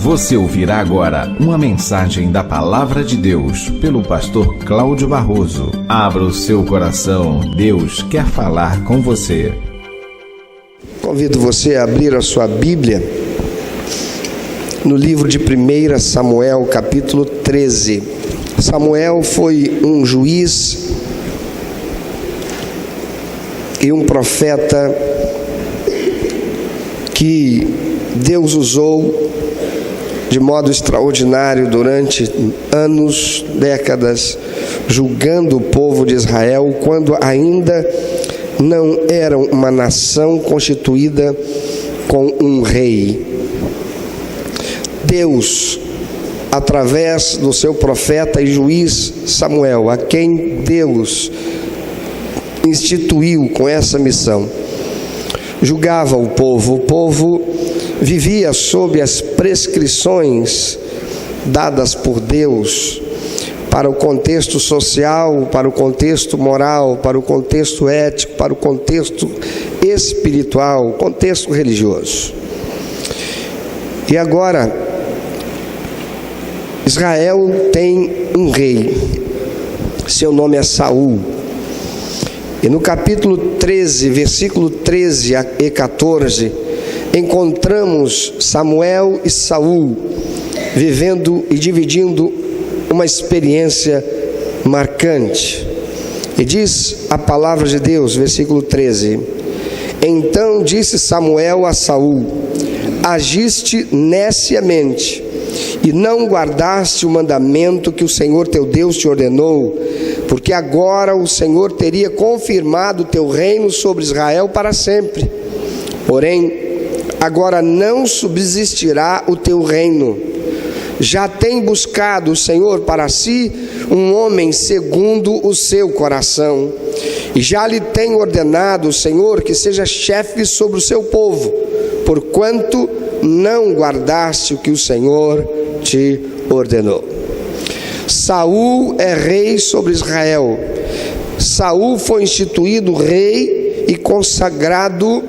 Você ouvirá agora uma mensagem da Palavra de Deus pelo pastor Cláudio Barroso. Abra o seu coração, Deus quer falar com você. Convido você a abrir a sua Bíblia no livro de 1 Samuel, capítulo 13. Samuel foi um juiz e um profeta que Deus usou de modo extraordinário durante anos, décadas, julgando o povo de Israel quando ainda não era uma nação constituída com um rei. Deus, através do seu profeta e juiz Samuel, a quem Deus instituiu com essa missão, julgava o povo vivia sob as prescrições dadas por Deus para o contexto social, para o contexto moral, para o contexto ético, para o contexto espiritual, contexto religioso. E agora, Israel tem um rei, seu nome é Saul. E no capítulo 13, versículo 13 e 14, encontramos Samuel e Saul vivendo e dividindo uma experiência marcante. E diz a palavra de Deus, versículo 13: Então disse Samuel a Saul: Agiste neciamente e não guardaste o mandamento que o Senhor teu Deus te ordenou, porque agora o Senhor teria confirmado o teu reino sobre Israel para sempre. Porém, agora não subsistirá o teu reino. Já tem buscado o Senhor para si um homem segundo o seu coração, e já lhe tem ordenado o Senhor que seja chefe sobre o seu povo, porquanto não guardaste o que o Senhor te ordenou. Saul é rei sobre Israel. Saul foi instituído rei e consagrado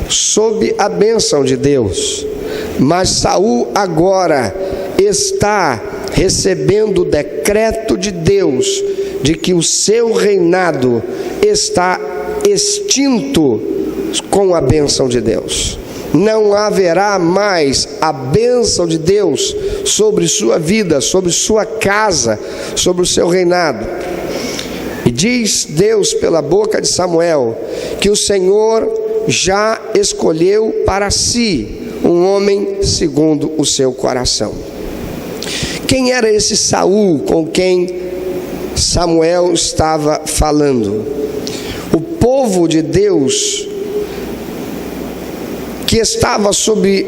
sob a bênção de Deus, mas Saul agora está recebendo o decreto de Deus de que o seu reinado está extinto com a bênção de Deus. Não haverá mais a bênção de Deus sobre sua vida, sobre sua casa, sobre o seu reinado. E diz Deus pela boca de Samuel que o Senhor já escolheu para si um homem segundo o seu coração. Quem era esse Saul com quem Samuel estava falando? O povo de Deus que estava sob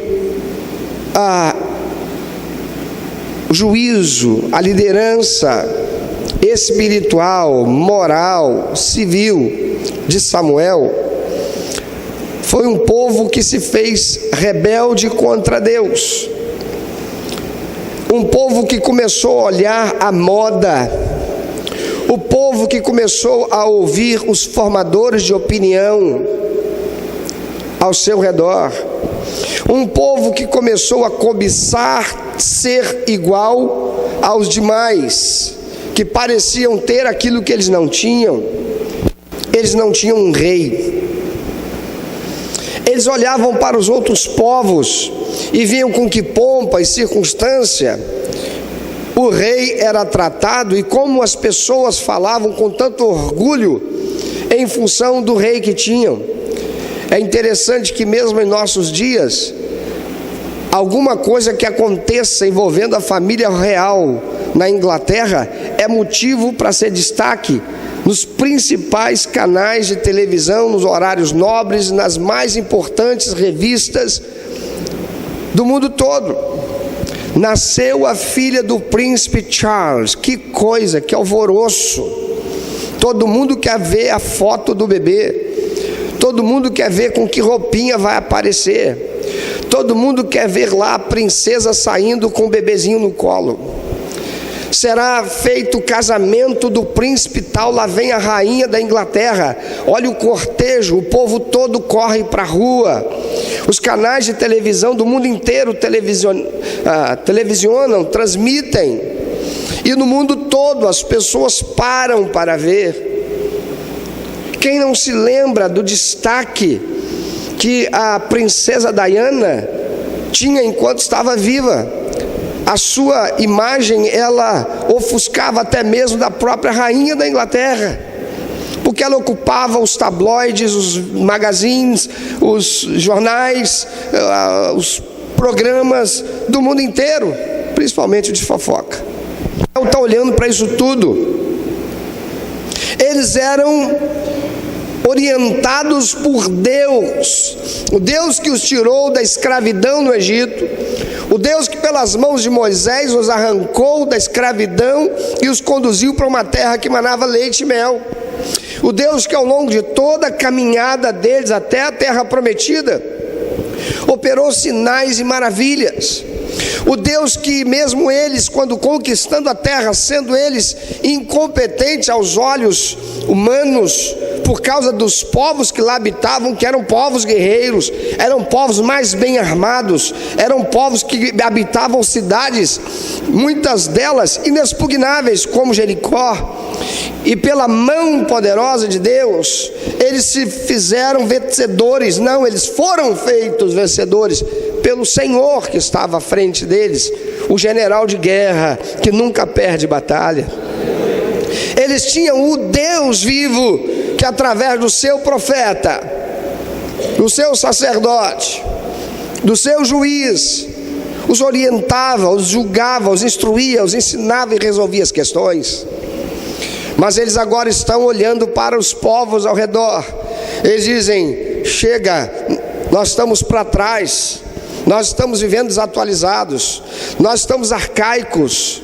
o juízo, a liderança espiritual, moral, civil de Samuel, foi um povo que se fez rebelde contra Deus. Um povo que começou a olhar a moda. O povo que começou a ouvir os formadores de opinião ao seu redor. Um povo que começou a cobiçar ser igual aos demais, que pareciam ter aquilo que eles não tinham. Eles não tinham um rei. Eles olhavam para os outros povos e viam com que pompa e circunstância o rei era tratado e como as pessoas falavam com tanto orgulho em função do rei que tinham. É interessante que mesmo em nossos dias, alguma coisa que aconteça envolvendo a família real na Inglaterra é motivo para ser destaque nos principais canais de televisão, nos horários nobres, nas mais importantes revistas do mundo todo. Nasceu a filha do príncipe Charles. Que coisa, que alvoroço! Todo mundo quer ver a foto do bebê. Todo mundo quer ver com que roupinha vai aparecer. Todo mundo quer ver lá a princesa saindo com o bebezinho no colo. será feito o casamento do príncipe tal, lá vem a rainha da Inglaterra, olha o cortejo, o povo todo corre para a rua, os canais de televisão do mundo inteiro televisionam, transmitem, e no mundo todo as pessoas param para ver. Quem não se lembra do destaque que a princesa Diana tinha enquanto estava viva? A sua imagem, ela ofuscava até mesmo da própria rainha da Inglaterra, porque ela ocupava os tabloides, os magazines, os jornais, os programas do mundo inteiro, principalmente de fofoca. Ela está olhando para isso tudo. Eles eram orientados por Deus, o Deus que os tirou da escravidão no Egito, o Deus que pelas mãos de Moisés os arrancou da escravidão e os conduziu para uma terra que manava leite e mel, o Deus que ao longo de toda a caminhada deles até a terra prometida operou sinais e maravilhas, o Deus que mesmo eles, quando conquistando a terra, sendo eles incompetentes aos olhos humanos, por causa dos povos que lá habitavam, que eram povos guerreiros, eram povos mais bem armados, eram povos que habitavam cidades, muitas delas inexpugnáveis, como Jericó, e pela mão poderosa de Deus, eles se fizeram vencedores. Não, eles foram feitos vencedores pelo Senhor que estava à frente deles, o general de guerra que nunca perde batalha. Eles tinham o Deus vivo que através do seu profeta, do seu sacerdote, do seu juiz, os orientava, os julgava, os instruía, os ensinava e resolvia as questões. Mas eles agora estão olhando para os povos ao redor. Eles dizem: chega, nós estamos para trás, nós estamos vivendo desatualizados, nós estamos arcaicos,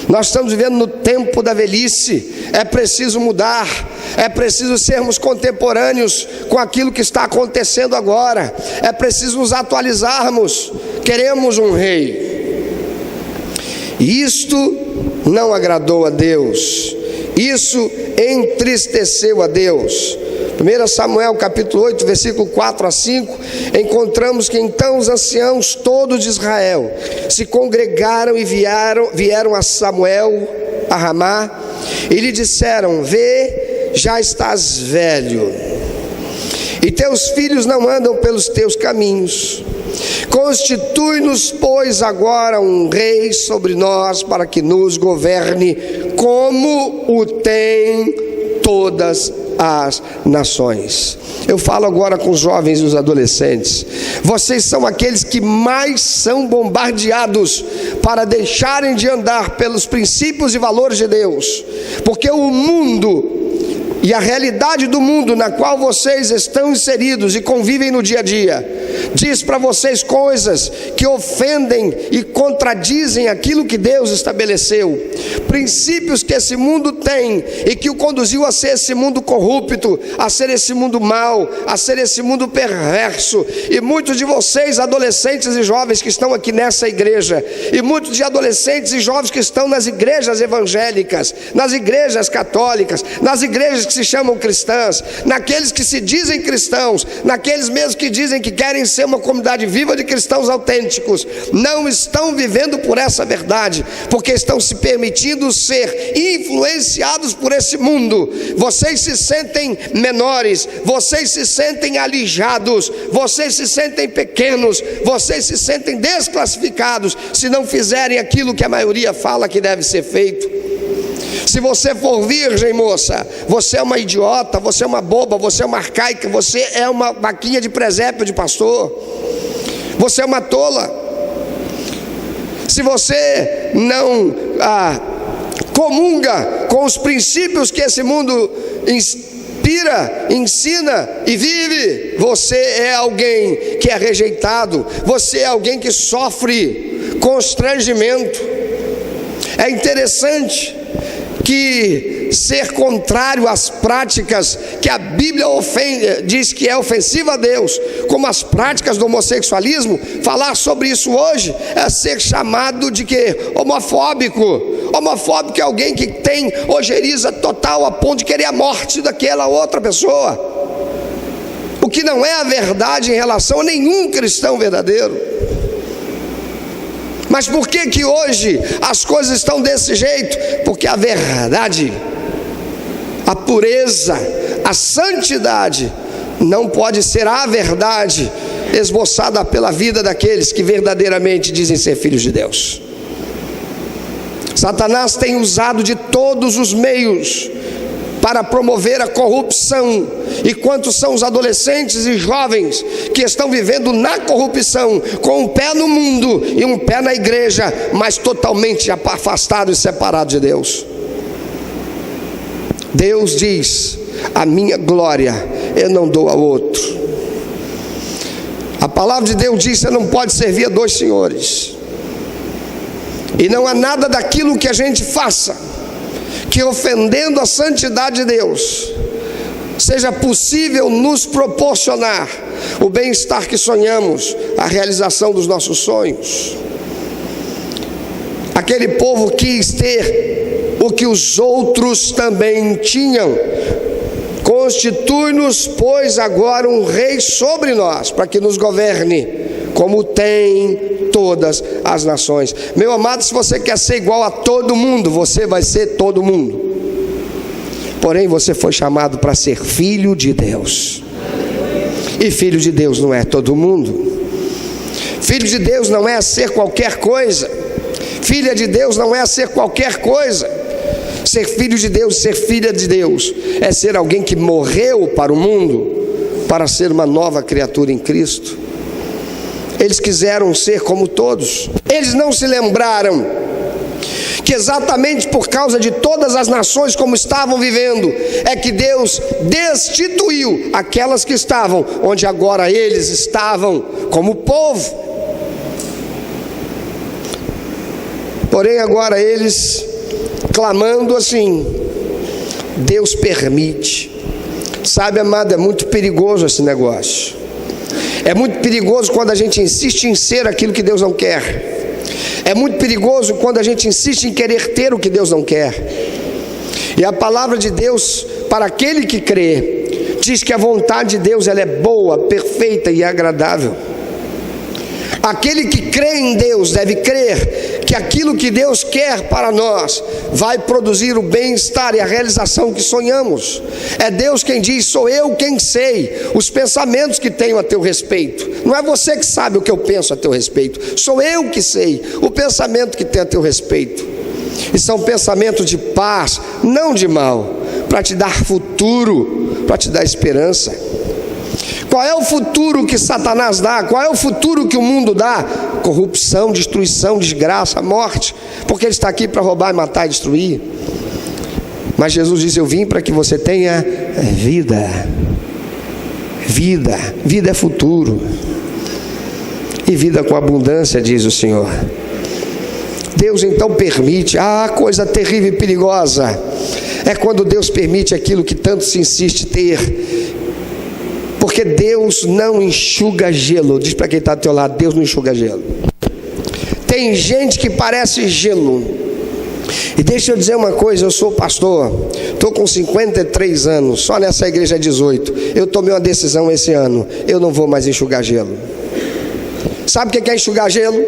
nós estamos vivendo no tempo da velhice. É preciso mudar, é preciso sermos contemporâneos com aquilo que está acontecendo agora, é preciso nos atualizarmos. Queremos um rei. E isto não agradou a Deus, isso entristeceu a Deus. 1 Samuel capítulo 8, versículo 4 a 5, encontramos que então os anciãos todos de Israel se congregaram e vieram a Samuel a Ramá e lhe disseram: vê, já estás velho, e teus filhos não andam pelos teus caminhos. Constitui-nos, pois, agora um rei sobre nós, para que nos governe, como o tem todas as nações. Eu falo agora com os jovens e os adolescentes. Vocês são aqueles que mais são bombardeados para deixarem de andar pelos princípios e valores de Deus, porque o mundo e a realidade do mundo na qual vocês estão inseridos e convivem no dia a dia diz para vocês coisas que ofendem e contradizem aquilo que Deus estabeleceu, princípios que esse mundo tem e que o conduziu a ser esse mundo corrupto, a ser esse mundo mau, a ser esse mundo perverso. E muitos de vocês, adolescentes e jovens que estão aqui nessa igreja, e muitos de adolescentes e jovens que estão nas igrejas evangélicas, nas igrejas católicas, nas igrejas que se chamam cristãs, naqueles que se dizem cristãos, naqueles mesmos que dizem que querem ser uma comunidade viva de cristãos autênticos, não estão vivendo por essa verdade, porque estão se permitindo ser influenciados por esse mundo. Vocês se sentem menores, vocês se sentem alijados, vocês se sentem pequenos, vocês se sentem desclassificados se não fizerem aquilo que a maioria fala que deve ser feito. Se você for virgem, moça, você é uma idiota, você é uma boba, você é uma arcaica, você é uma vaquinha de presépio de pastor, você é uma tola. Se você não comunga com os princípios que esse mundo inspira, ensina e vive, você é alguém que é rejeitado, você é alguém que sofre constrangimento. É interessante que ser contrário às práticas que a Bíblia diz que é ofensiva a Deus, como as práticas do homossexualismo, falar sobre isso hoje é ser chamado de quê? Homofóbico, Homofóbico é alguém que tem ojeriza total a ponto de querer a morte daquela outra pessoa, o que não é a verdade em relação a nenhum cristão verdadeiro. Mas por que hoje as coisas estão desse jeito? Porque a verdade, a pureza, a santidade não pode ser a verdade esboçada pela vida daqueles que verdadeiramente dizem ser filhos de Deus. Satanás tem usado de todos os meios para promover a corrupção. E quantos são os adolescentes e jovens que estão vivendo na corrupção, com um pé no mundo e um pé na igreja, mas totalmente afastado e separado de Deus. Deus diz: a minha glória eu não dou a outro. A palavra de Deus diz: você não pode servir a dois senhores. E não há nada daquilo que a gente faça que, ofendendo a santidade de Deus, seja possível nos proporcionar o bem-estar que sonhamos, a realização dos nossos sonhos. Aquele povo quis ter o que os outros também tinham. Constitui-nos, pois, agora um rei sobre nós, para que nos governe, como tem todas as nações. Meu amado, se você quer ser igual a todo mundo, você vai ser todo mundo. Porém, você foi chamado para ser filho de Deus. E filho de Deus não é todo mundo. Filho de Deus não é ser qualquer coisa. Filha de Deus não é ser qualquer coisa. Ser filho de Deus, ser filha de Deus, é ser alguém que morreu para o mundo, para ser uma nova criatura em Cristo. Eles quiseram ser como todos. Eles não se lembraram que exatamente por causa de todas as nações como estavam vivendo, é que Deus destituiu aquelas que estavam onde agora eles estavam como povo. Porém agora eles clamando assim: Deus permite. Sabe, amado, é muito perigoso esse negócio. É muito perigoso quando a gente insiste em ser aquilo que Deus não quer. É muito perigoso quando a gente insiste em querer ter o que Deus não quer. E a palavra de Deus, para aquele que crê, diz que a vontade de Deus ela é boa, perfeita e agradável. Aquele que crê em Deus deve crer que aquilo que Deus quer para nós vai produzir o bem-estar e a realização que sonhamos. É Deus quem diz: sou eu quem sei os pensamentos que tenho a teu respeito. Não é você que sabe o que eu penso a teu respeito, sou eu que sei o pensamento que tenho a teu respeito. E são pensamentos de paz, não de mal, para te dar futuro, para te dar esperança. Qual é o futuro que Satanás dá? Qual é o futuro que o mundo dá? Corrupção, destruição, desgraça, morte, porque ele está aqui para roubar, matar e destruir. Mas Jesus diz: eu vim para que você tenha vida. Vida é futuro, e vida com abundância, diz o Senhor. Deus então permite. Coisa terrível e perigosa é quando Deus permite aquilo que tanto se insiste ter. Porque Deus não enxuga gelo. Diz para quem está do teu lado: Deus não enxuga gelo. Tem gente que parece gelo. E deixa eu dizer uma coisa: eu sou pastor, estou com 53 anos, só nessa igreja 18. Eu tomei uma decisão esse ano: eu não vou mais enxugar gelo. Sabe o que é enxugar gelo?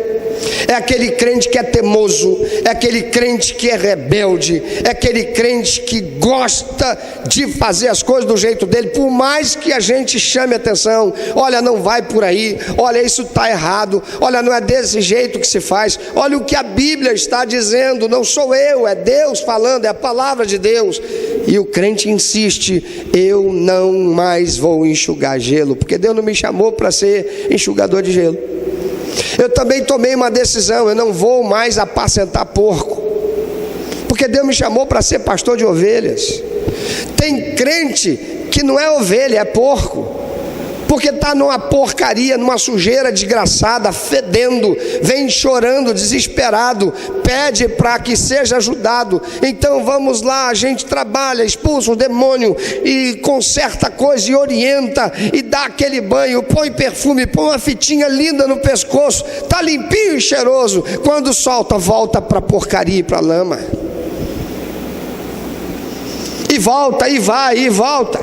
É aquele crente que é teimoso, é aquele crente que é rebelde, é aquele crente que gosta de fazer as coisas do jeito dele, por mais que a gente chame atenção. Olha, não vai por aí, olha, isso está errado, olha, não é desse jeito que se faz, olha o que a Bíblia está dizendo, não sou eu, é Deus falando, é a palavra de Deus. E o crente insiste: eu não mais vou enxugar gelo, porque Deus não me chamou para ser enxugador de gelo. Eu também tomei uma decisão: eu não vou mais apacentar porco, porque Deus me chamou para ser pastor de ovelhas. Tem crente que não é ovelha, é porco, porque está numa porcaria, numa sujeira desgraçada, fedendo, vem chorando, desesperado, pede para que seja ajudado. Então vamos lá, a gente trabalha, expulsa o demônio e conserta a coisa e orienta e dá aquele banho, põe perfume, põe uma fitinha linda no pescoço, está limpinho e cheiroso. Quando solta, volta para a porcaria e para a lama. E volta, e vai, e volta.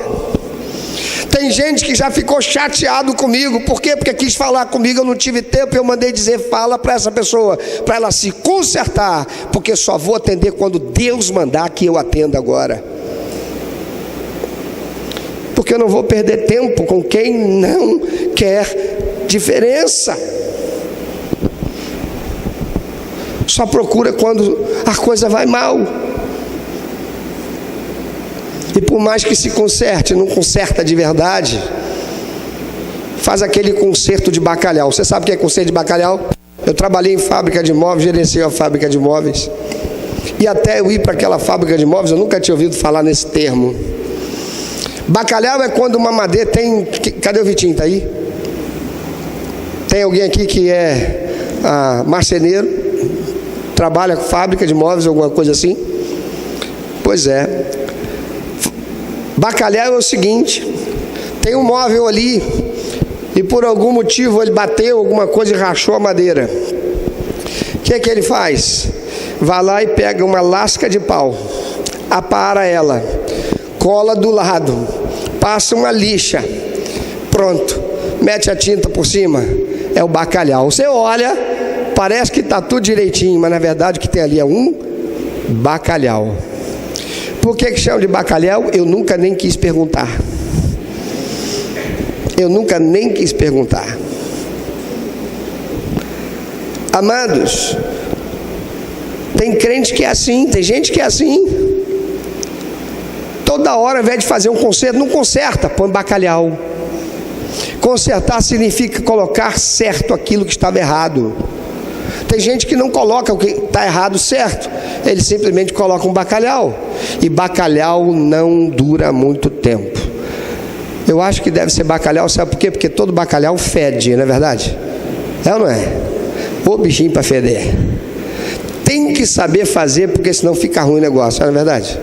Tem gente que já ficou chateado comigo. Por quê? Porque quis falar comigo, eu não tive tempo. Eu mandei dizer, fala para essa pessoa, para ela se consertar, porque só vou atender quando Deus mandar que eu atenda agora. Porque eu não vou perder tempo com quem não quer diferença. Só procura quando a coisa vai mal. E por mais que se conserte, não conserta de verdade. Faz aquele conserto de bacalhau. Você sabe o que é conserto de bacalhau? Eu trabalhei em fábrica de móveis, gerenciei a fábrica de móveis. E até eu ir para aquela fábrica de móveis, eu nunca tinha ouvido falar nesse termo. Bacalhau é quando uma madeira tem... Cadê o Vitinho? Está aí? Tem alguém aqui que é marceneiro? Trabalha com fábrica de móveis, alguma coisa assim? Pois é. Bacalhau é o seguinte: tem um móvel ali e por algum motivo ele bateu alguma coisa e rachou a madeira. O que é que ele faz? Vai lá e pega uma lasca de pau, apara ela, cola do lado, passa uma lixa, pronto, mete a tinta por cima. É o bacalhau. Você olha, parece que está tudo direitinho, mas na verdade o que tem ali é um bacalhau. Por que chama de bacalhau? Eu nunca nem quis perguntar. Eu nunca nem quis perguntar. Amados, tem crente que é assim, tem gente que é assim. Toda hora, ao invés de fazer um conserto, não conserta, põe bacalhau. Consertar significa colocar certo aquilo que estava errado. Tem gente que não coloca o que está errado certo, ele simplesmente coloca um bacalhau. E bacalhau não dura muito tempo. Eu acho que deve ser bacalhau, sabe por quê? Porque todo bacalhau fede, não é verdade? É ou não é? Ô bichinho para feder. Tem que saber fazer, porque senão fica ruim o negócio, não é verdade?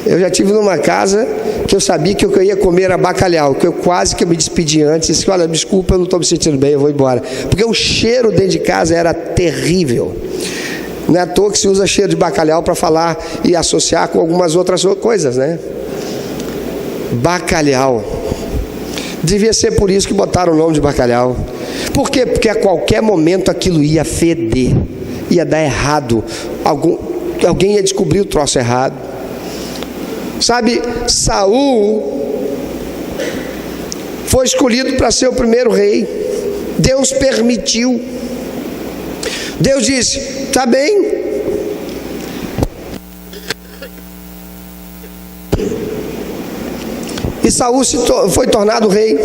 Eu já estive numa casa que eu sabia que eu ia comer era bacalhau, que eu quase que me despedi antes, disse, olha, desculpa, eu não estou me sentindo bem, eu vou embora. Porque o cheiro dentro de casa era terrível. Não é à toa que se usa cheiro de bacalhau para falar e associar com algumas outras coisas, né? Bacalhau. Devia ser por isso que botaram o nome de bacalhau. Por quê? Porque a qualquer momento aquilo ia feder, ia dar errado. Alguém ia descobrir o troço errado. Sabe, Saul foi escolhido para ser o primeiro rei. Deus permitiu. Deus disse, está bem. E Saul foi tornado rei.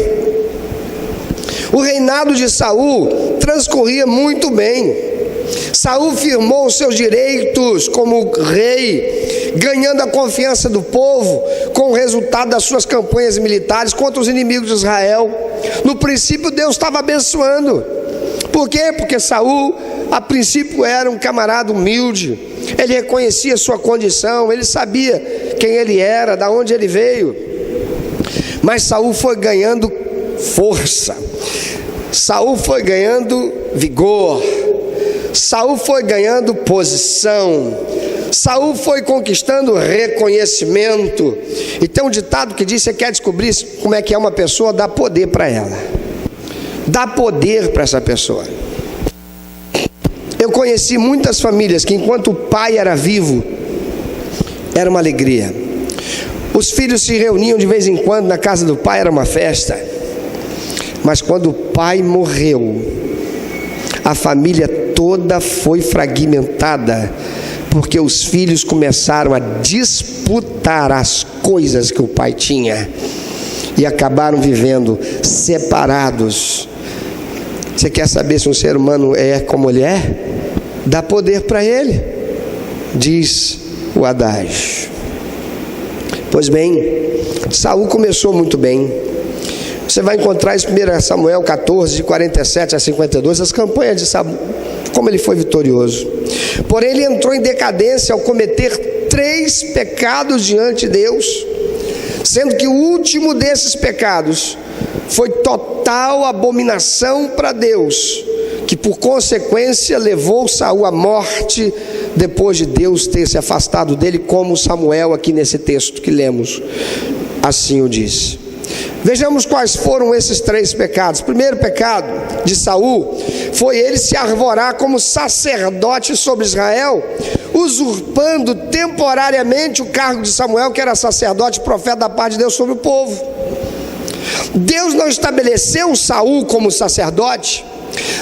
O reinado de Saul transcorria muito bem. Saul firmou os seus direitos como rei, ganhando a confiança do povo com o resultado das suas campanhas militares contra os inimigos de Israel. No princípio Deus estava abençoando. Por quê? Porque Saul a princípio era um camarada humilde. Ele reconhecia sua condição, ele sabia quem ele era, de onde ele veio. Mas Saul foi ganhando força, Saul foi ganhando vigor, Saul foi ganhando posição, Saul foi conquistando reconhecimento. E tem um ditado que diz: você quer descobrir como é que é uma pessoa? Dá poder para ela, dá poder para essa pessoa. Eu conheci muitas famílias que enquanto o pai era vivo, era uma alegria. Os filhos se reuniam de vez em quando na casa do pai, era uma festa. Mas quando o pai morreu, a família toda foi fragmentada, porque os filhos começaram a disputar as coisas que o pai tinha e acabaram vivendo separados. Você quer saber se um ser humano é como ele é? Dá poder para ele, diz o adágio. Pois bem, Saul começou muito bem. Você vai encontrar isso em 1 Samuel 14, de 47 a 52, as campanhas de Saul, como ele foi vitorioso. Porém, ele entrou em decadência ao cometer 3 pecados diante de Deus. sendo que o último desses pecados foi total abominação para Deus, que por consequência levou Saul à morte, depois de Deus ter se afastado dele, como Samuel aqui nesse texto que lemos, assim o diz. Vejamos quais foram esses 3 pecados. O primeiro pecado de Saul foi ele se arvorar como sacerdote sobre Israel, usurpando temporariamente o cargo de Samuel, que era sacerdote e profeta da parte de Deus sobre o povo. Deus não estabeleceu Saul como sacerdote.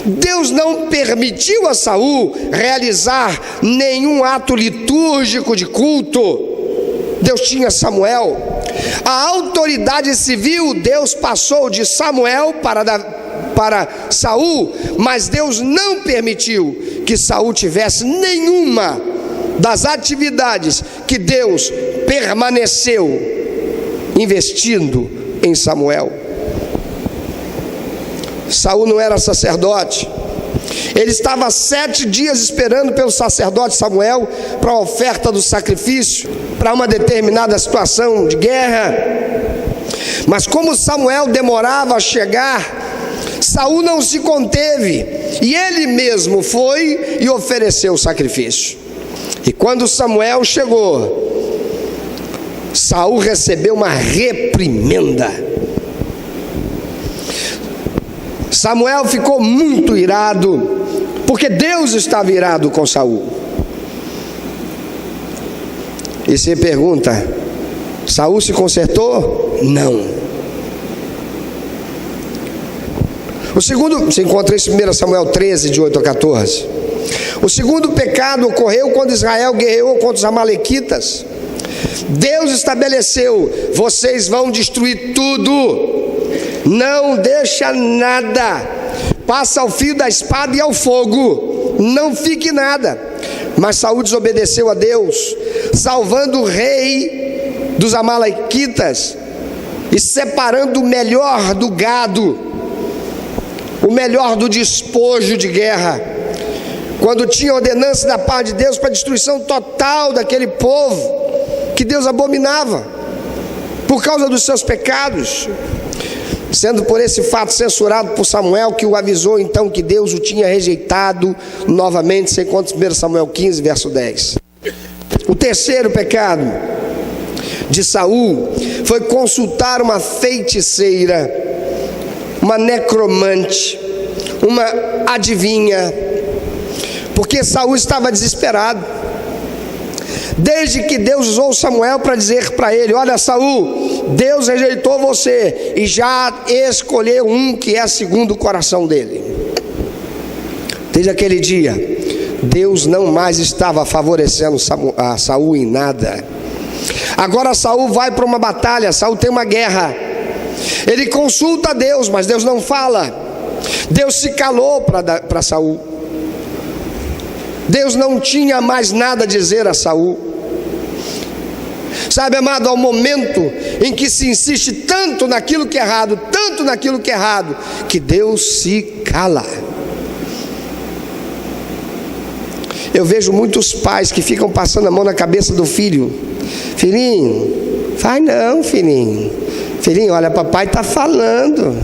Deus não permitiu a Saul realizar nenhum ato litúrgico de culto. Deus tinha Samuel. A autoridade civil Deus passou de Samuel para Saul, mas Deus não permitiu que Saul tivesse nenhuma das atividades que Deus permaneceu investindo em Samuel. Saul não era sacerdote. Ele estava 7 dias esperando pelo sacerdote Samuel para a oferta do sacrifício, para uma determinada situação de guerra. Mas como Samuel demorava a chegar, Saul não se conteve, e ele mesmo foi e ofereceu o sacrifício. E quando Samuel chegou, Saul recebeu uma reprimenda. Samuel ficou muito irado, porque Deus estava irado com Saul. E você pergunta: Saul se consertou? Não. O segundo, você encontra isso em 1 Samuel 13, de 8 a 14. O segundo pecado ocorreu quando Israel guerreou contra os amalequitas. Deus estabeleceu: vocês vão destruir tudo, não deixa nada, passa ao fio da espada e ao fogo, não fique nada. Mas Saul desobedeceu a Deus, salvando o rei dos amalequitas e separando o melhor do gado, o melhor do despojo de guerra, quando tinha ordenança da parte de Deus para a destruição total daquele povo que Deus abominava por causa dos seus pecados, sendo por esse fato censurado por Samuel, que o avisou então que Deus o tinha rejeitado novamente. Você encontra em 1 Samuel 15, verso 10. O terceiro pecado de Saul foi consultar uma feiticeira, uma necromante, uma adivinha, porque Saul estava desesperado. Desde que Deus usou Samuel para dizer para ele: olha, Saul, Deus rejeitou você e já escolheu um que é segundo o coração dele. Desde aquele dia, Deus não mais estava favorecendo a Saul em nada. Agora Saul vai para uma batalha, Saul tem uma guerra. Ele consulta a Deus, mas Deus não fala. Deus se calou para Saul. Deus não tinha mais nada a dizer a Saul. Sabe, amado, ao momento em que se insiste tanto naquilo que é errado, tanto naquilo que é errado, que Deus se cala. Eu vejo muitos pais que ficam passando a mão na cabeça do filho: filhinho, faz não, filhinho. Filhinho, olha, papai está falando.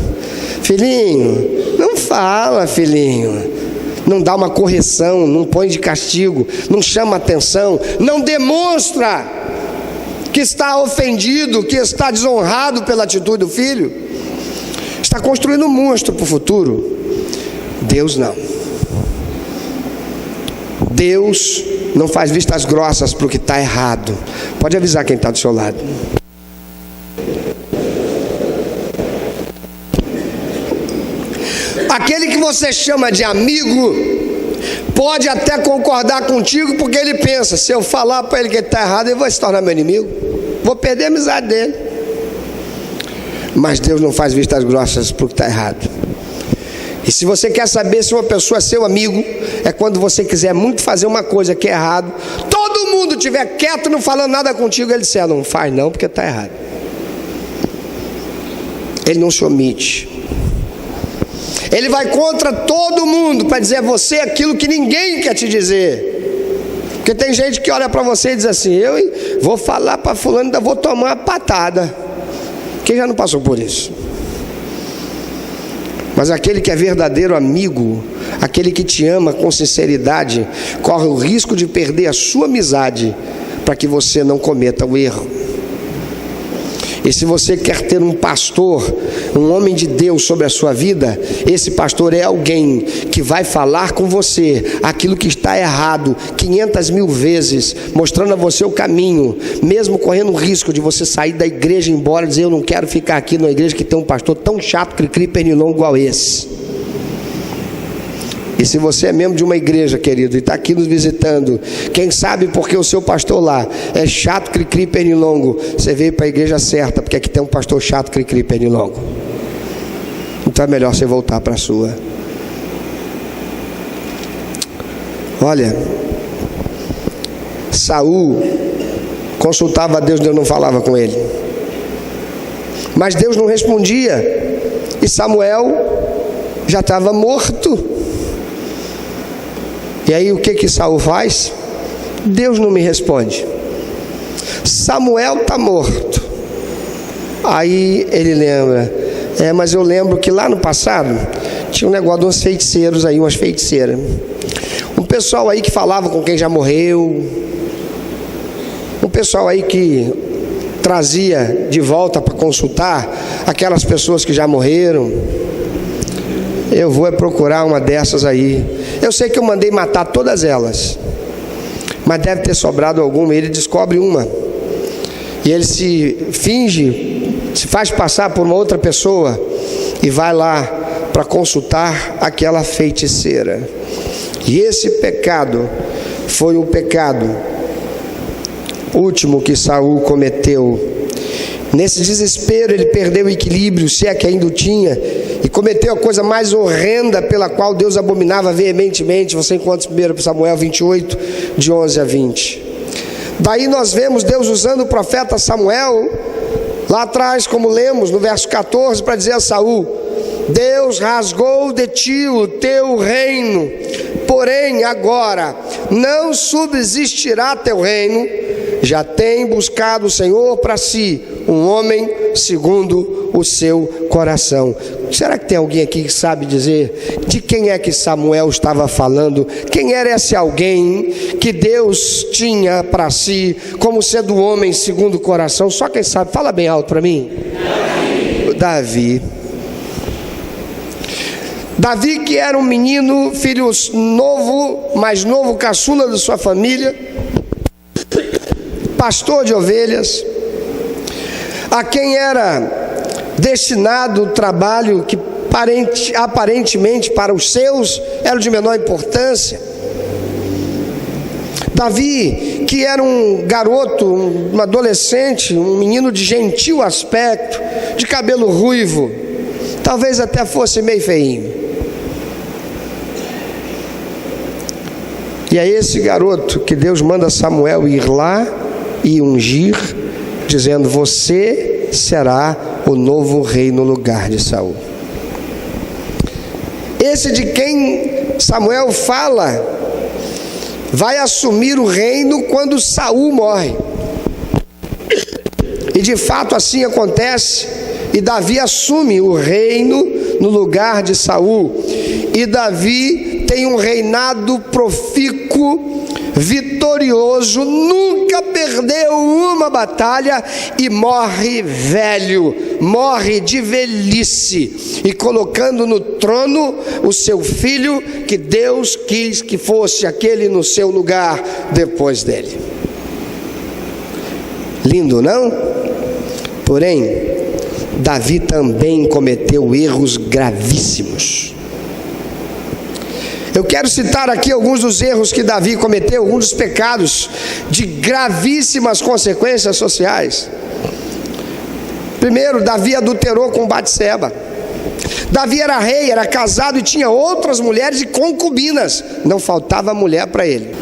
Filhinho, não fala, filhinho. Não dá uma correção, não põe de castigo, não chama atenção, não demonstra que está ofendido, que está desonrado pela atitude do filho. Está construindo um monstro para o futuro. Deus não. Deus não faz vistas grossas para o que está errado. Pode avisar quem está do seu lado. Aquele que você chama de amigo pode até concordar contigo, porque ele pensa: se eu falar para ele que ele está errado, ele vai se tornar meu inimigo, vou perder a amizade dele. Mas Deus não faz vistas grossas para o que está errado. E se você quer saber se uma pessoa é seu amigo, é quando você quiser muito fazer uma coisa que é errado, todo mundo estiver quieto, não falando nada contigo, ele disser: não faz não, porque está errado. Ele não se omite. Ele vai contra todo mundo para dizer a você aquilo que ninguém quer te dizer. Porque tem gente que olha para você e diz assim: eu vou falar para fulano, ainda vou tomar uma patada. Quem já não passou por isso? Mas aquele que é verdadeiro amigo, aquele que te ama com sinceridade, corre o risco de perder a sua amizade para que você não cometa o erro. E se você quer ter um pastor, um homem de Deus sobre a sua vida, esse pastor é alguém que vai falar com você aquilo que está errado 500.000 vezes, mostrando a você o caminho, mesmo correndo o risco de você sair da igreja e ir embora e dizer: eu não quero ficar aqui numa igreja que tem um pastor tão chato, cri-cri, pernilongo igual esse. E se você é membro de uma igreja, querido, e está aqui nos visitando, quem sabe porque o seu pastor lá é chato, cri-cri, pernilongo, você veio para a igreja certa, porque aqui tem um pastor chato, cri-cri, pernilongo. Então é melhor você voltar para a sua. Olha, Saul consultava a Deus, Deus não falava com ele. Mas Deus não respondia, e Samuel já estava morto. E aí o que Saul faz? Deus não me responde. Samuel está morto. Aí ele lembra: mas eu lembro que lá no passado tinha um negócio de uns feiticeiros aí, umas feiticeiras. Um pessoal aí que falava com quem já morreu. Um pessoal aí que trazia de volta para consultar aquelas pessoas que já morreram. Eu vou procurar uma dessas aí. Eu sei que eu mandei matar todas elas, mas deve ter sobrado alguma. Ele descobre uma, e ele se finge, se faz passar por uma outra pessoa, e vai lá para consultar aquela feiticeira. E esse pecado foi o pecado último que Saul cometeu. Nesse desespero ele perdeu o equilíbrio, se é que ainda o tinha, e cometeu a coisa mais horrenda pela qual Deus abominava veementemente. Você encontra em 1 Samuel 28, de 11 a 20. Daí nós vemos Deus usando o profeta Samuel, lá atrás, como lemos no verso 14, para dizer a Saul: Deus rasgou de ti o teu reino, porém agora não subsistirá teu reino, já tem buscado o Senhor para si um homem segundo o seu coração. Será que tem alguém aqui que sabe dizer de quem é que Samuel estava falando? Quem era esse alguém que Deus tinha para si como sendo o homem segundo o coração? Só quem sabe, fala bem alto para mim. Davi. Davi, que era um menino, filho novo, mais novo, caçula da sua família, pastor de ovelhas, a quem era destinado o trabalho que aparentemente para os seus era de menor importância. Davi, que era um garoto, um adolescente, um menino de gentil aspecto, de cabelo ruivo, talvez até fosse meio feinho. E é esse garoto que Deus manda Samuel ir lá e ungir, dizendo: você será o novo rei no lugar de Saul. Esse de quem Samuel fala vai assumir o reino quando Saul morre. E de fato assim acontece, e Davi assume o reino no lugar de Saul. E Davi tem um reinado profícuo, vitorioso, nunca perdeu uma batalha, e morre velho, morre de velhice, e colocando no trono o seu filho, que Deus quis que fosse aquele no seu lugar depois dele. Lindo, não? Porém, Davi também cometeu erros gravíssimos. Eu quero citar aqui alguns dos erros que Davi cometeu, alguns dos pecados de gravíssimas consequências sociais. Primeiro, Davi adulterou com Batseba. Davi era rei, era casado e tinha outras mulheres e concubinas. Não faltava mulher para ele.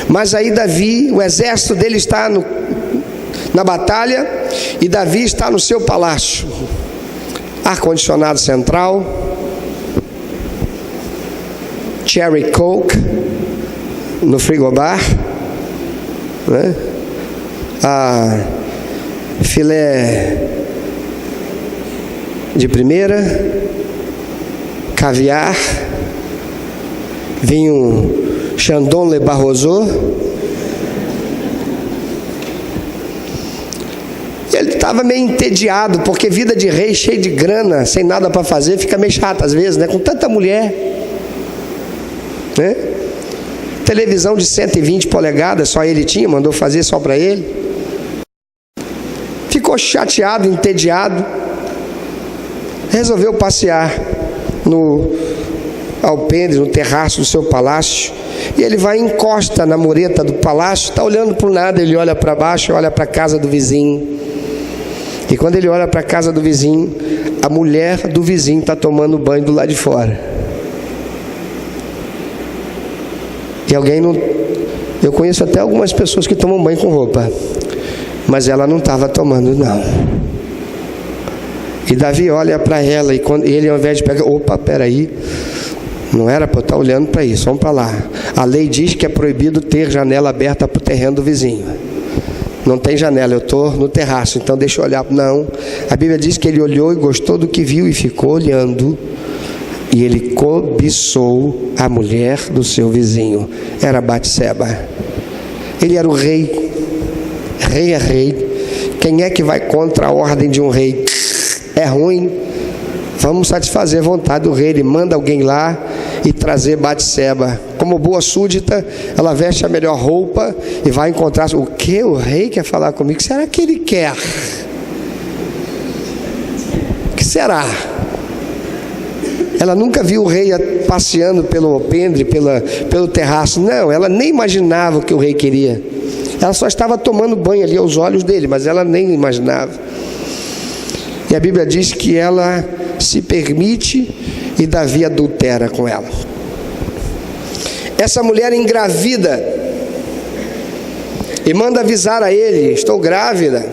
Mas aí Davi, o exército dele está na batalha, e Davi está no seu palácio. Ar-condicionado central, Cherry Coke no frigobar, né? filé de primeira, caviar, vinho Chandon Le Barroso. Ele estava meio entediado, porque vida de rei cheio de grana, sem nada para fazer, fica meio chato às vezes, né? Com tanta mulher, né? Televisão de 120 polegadas, só ele tinha, mandou fazer só para ele. Ficou chateado, entediado, resolveu passear no alpendre, no terraço do seu palácio. E ele vai e encosta na mureta do palácio, está olhando para o nada, ele olha para baixo, olha para a casa do vizinho. E quando ele olha para a casa do vizinho, a mulher do vizinho está tomando banho do lado de fora. E alguém não... Eu conheço até algumas pessoas que tomam banho com roupa, mas ela não estava tomando, não. E Davi olha para ela, e quando ele, ao invés de pegar... Opa, peraí, não era para eu estar olhando para isso, vamos para lá. A lei diz que é proibido ter janela aberta para o terreno do vizinho. Não tem janela, eu estou no terraço, então deixa eu olhar. Não, a Bíblia diz que ele olhou e gostou do que viu e ficou olhando. E ele cobiçou a mulher do seu vizinho. Era Batseba. Ele era o rei. Rei é rei. Quem é que vai contra a ordem de um rei? É ruim. Vamos satisfazer a vontade do rei. Ele manda alguém lá e trazer Batseba. Como boa súdita, ela veste a melhor roupa e vai encontrar. O que? O rei quer falar comigo? O que será que ele quer? O que será? Ela nunca viu o rei passeando pelo alpendre, pelo terraço. Não, ela nem imaginava o que o rei queria. Ela só estava tomando banho ali aos olhos dele, mas ela nem imaginava. E a Bíblia diz que ela se permite e Davi adultera com ela. Essa mulher engravida e manda avisar a ele: estou grávida.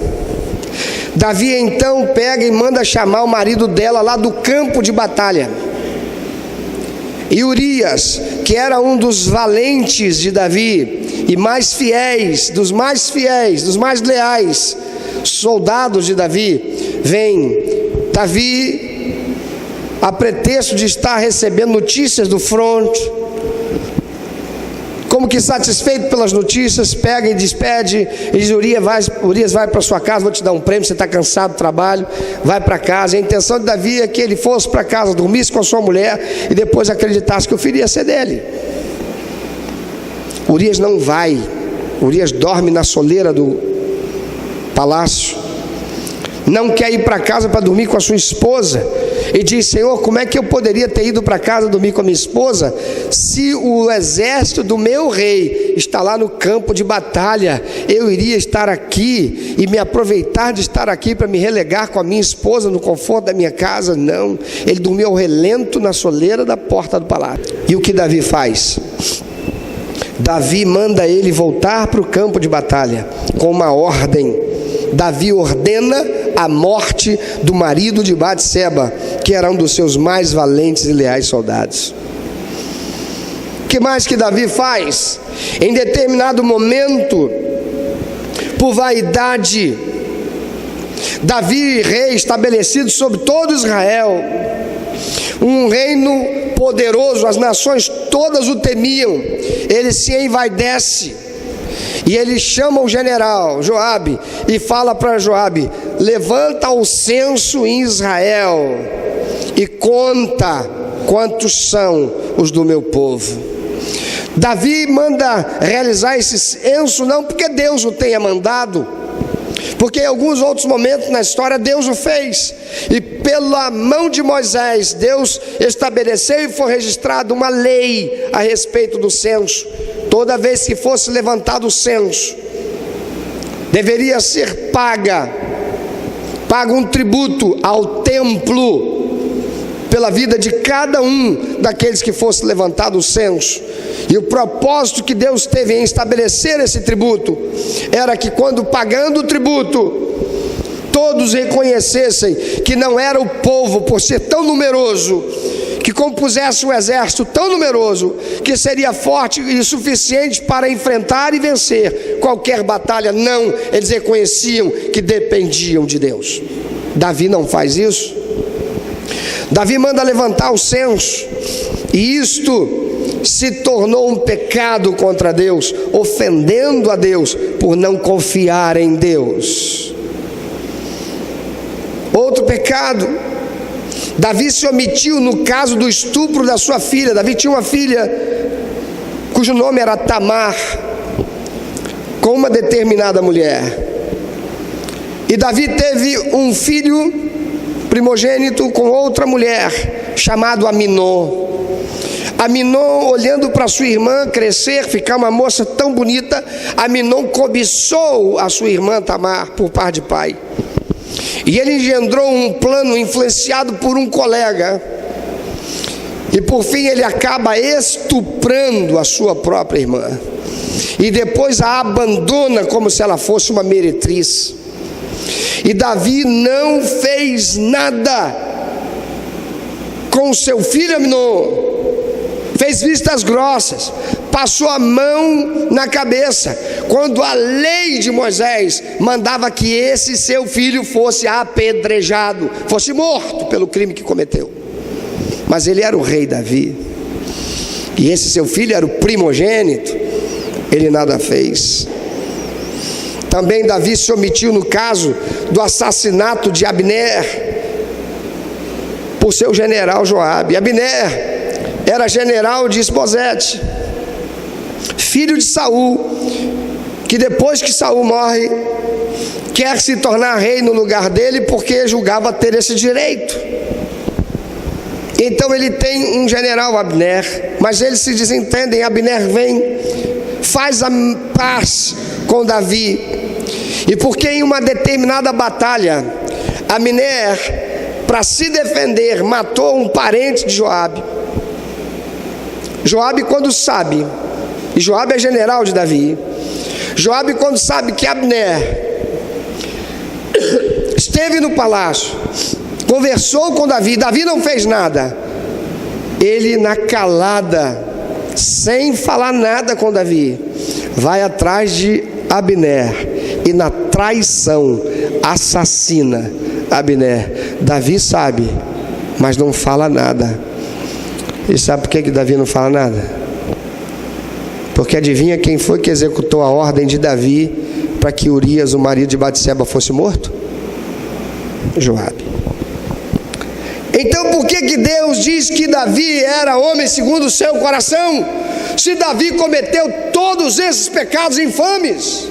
Davi então pega e manda chamar o marido dela lá do campo de batalha. E Urias, que era um dos valentes de Davi e mais fiéis, dos mais leais soldados de Davi, vem. Davi, a pretexto de estar recebendo notícias do fronte, como que satisfeito pelas notícias, pega e despede, e diz: Urias, vai para sua casa, vou te dar um prêmio, você está cansado do trabalho, vai para casa. A intenção de Davi é que ele fosse para casa, dormisse com a sua mulher e depois acreditasse que o filho ia ser dele. Urias não vai. Urias dorme na soleira do palácio, não quer ir para casa para dormir com a sua esposa, e diz: Senhor, como é que eu poderia ter ido para casa dormir com a minha esposa, se o exército do meu rei está lá no campo de batalha? Eu iria estar aqui e me aproveitar de estar aqui para me relegar com a minha esposa no conforto da minha casa? Não, ele dormiu ao relento na soleira da porta do palácio. E o que Davi faz? Davi manda ele voltar para o campo de batalha com uma ordem. Davi ordena a morte do marido de Batseba, que era um dos seus mais valentes e leais soldados. O que mais que Davi faz? Em determinado momento, por vaidade, Davi, rei estabelecido sobre todo Israel, um reino poderoso, as nações todas o temiam, ele se envaidece. E ele chama o general Joabe e fala para Joabe: levanta o censo em Israel e conta quantos são os do meu povo. Davi manda realizar esse censo não porque Deus o tenha mandado, porque em alguns outros momentos na história Deus o fez, e pela mão de Moisés Deus estabeleceu e foi registrada uma lei a respeito do censo. Toda vez que fosse levantado o censo, deveria ser pago um tributo ao templo pela vida de cada um daqueles que fosse levantado o censo. E o propósito que Deus teve em estabelecer esse tributo era que, quando pagando o tributo, todos reconhecessem que não era o povo, por ser tão numeroso, que compusesse um exército tão numeroso que seria forte e suficiente para enfrentar e vencer qualquer batalha. Não, eles reconheciam que dependiam de Deus. Davi não faz isso. Davi manda levantar o censo, e isto se tornou um pecado contra Deus, ofendendo a Deus por não confiar em Deus. Outro pecado, Davi se omitiu no caso do estupro da sua filha. Davi tinha uma filha cujo nome era Tamar, com uma determinada mulher. E Davi teve um filho primogênito com outra mulher, chamado Aminon. Aminon, olhando para sua irmã crescer, ficar uma moça tão bonita, Aminon cobiçou a sua irmã Tamar por parte de pai. E ele engendrou um plano influenciado por um colega. E por fim ele acaba estuprando a sua própria irmã. E depois a abandona como se ela fosse uma meretriz. E Davi não fez nada com seu filho Aminon. Fez vistas grossas, passou a mão na cabeça, quando a lei de Moisés mandava que esse seu filho fosse apedrejado, fosse morto pelo crime que cometeu. Mas ele era o rei Davi, e esse seu filho era o primogênito. Ele nada fez. Também Davi se omitiu no caso do assassinato de Abner por seu general Joabe. Abner era general de Isbosete, filho de Saul, que depois que Saul morre, quer se tornar rei no lugar dele, porque julgava ter esse direito. Então ele tem um general, Abner, mas eles se desentendem. Abner vem, faz a paz com Davi, e porque em uma determinada batalha, Abner, para se defender, matou um parente de Joabe. Joabe, quando sabe, e Joabe é general de Davi, Joabe, quando sabe que Abner esteve no palácio, conversou com Davi, Davi não fez nada, ele na calada, sem falar nada com Davi, vai atrás de Abner e na traição assassina Abner. Davi sabe, mas não fala nada. E sabe por que Davi não fala nada? Porque adivinha quem foi que executou a ordem de Davi para que Urias, o marido de Batseba, fosse morto? Joabe. Então por que Deus diz que Davi era homem segundo o seu coração, se Davi cometeu todos esses pecados infames?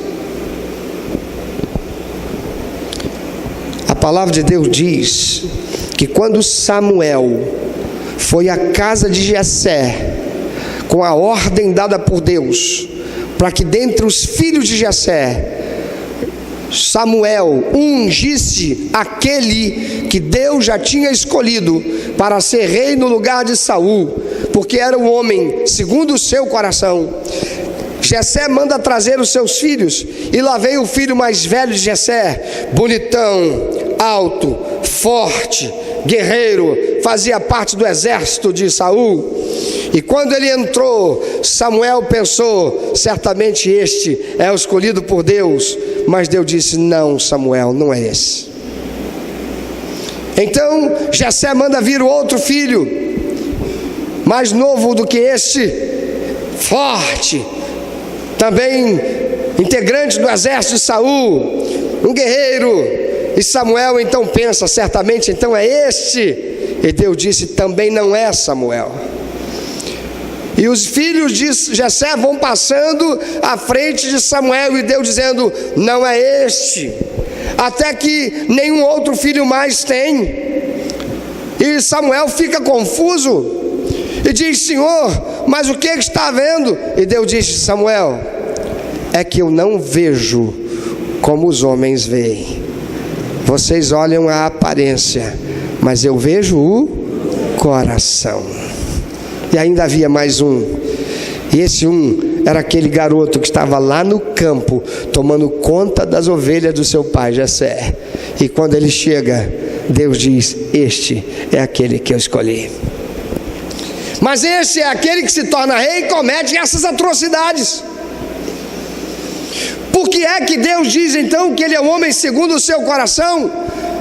A palavra de Deus diz que quando Samuel foi à casa de Jessé, com a ordem dada por Deus, para que dentre os filhos de Jessé, Samuel ungisse aquele que Deus já tinha escolhido para ser rei no lugar de Saul, porque era um homem segundo o seu coração. Jessé manda trazer os seus filhos, e lá vem o filho mais velho de Jessé, bonitão, alto, forte, guerreiro, fazia parte do exército de Saul. E quando ele entrou, Samuel pensou: certamente este é o escolhido por Deus. Mas Deus disse: não, Samuel, não é esse. Então Jessé manda vir o outro filho, mais novo do que este, forte, também integrante do exército de Saul, um guerreiro. E Samuel então pensa: certamente então é este. E Deus disse: também não é Samuel. E os filhos de Jessé vão passando à frente de Samuel, e Deus dizendo: não é este. Até que nenhum outro filho mais tem. E Samuel fica confuso e diz: Senhor, mas o que está havendo? E Deus disse: Samuel, é que eu não vejo como os homens veem. Vocês olham a aparência, mas eu vejo o coração. E ainda havia mais um. E esse um era aquele garoto que estava lá no campo, tomando conta das ovelhas do seu pai Jessé. E quando ele chega, Deus diz: este é aquele que eu escolhi. Mas esse é aquele que se torna rei e comete essas atrocidades. Por que é que Deus diz então que ele é um homem segundo o seu coração?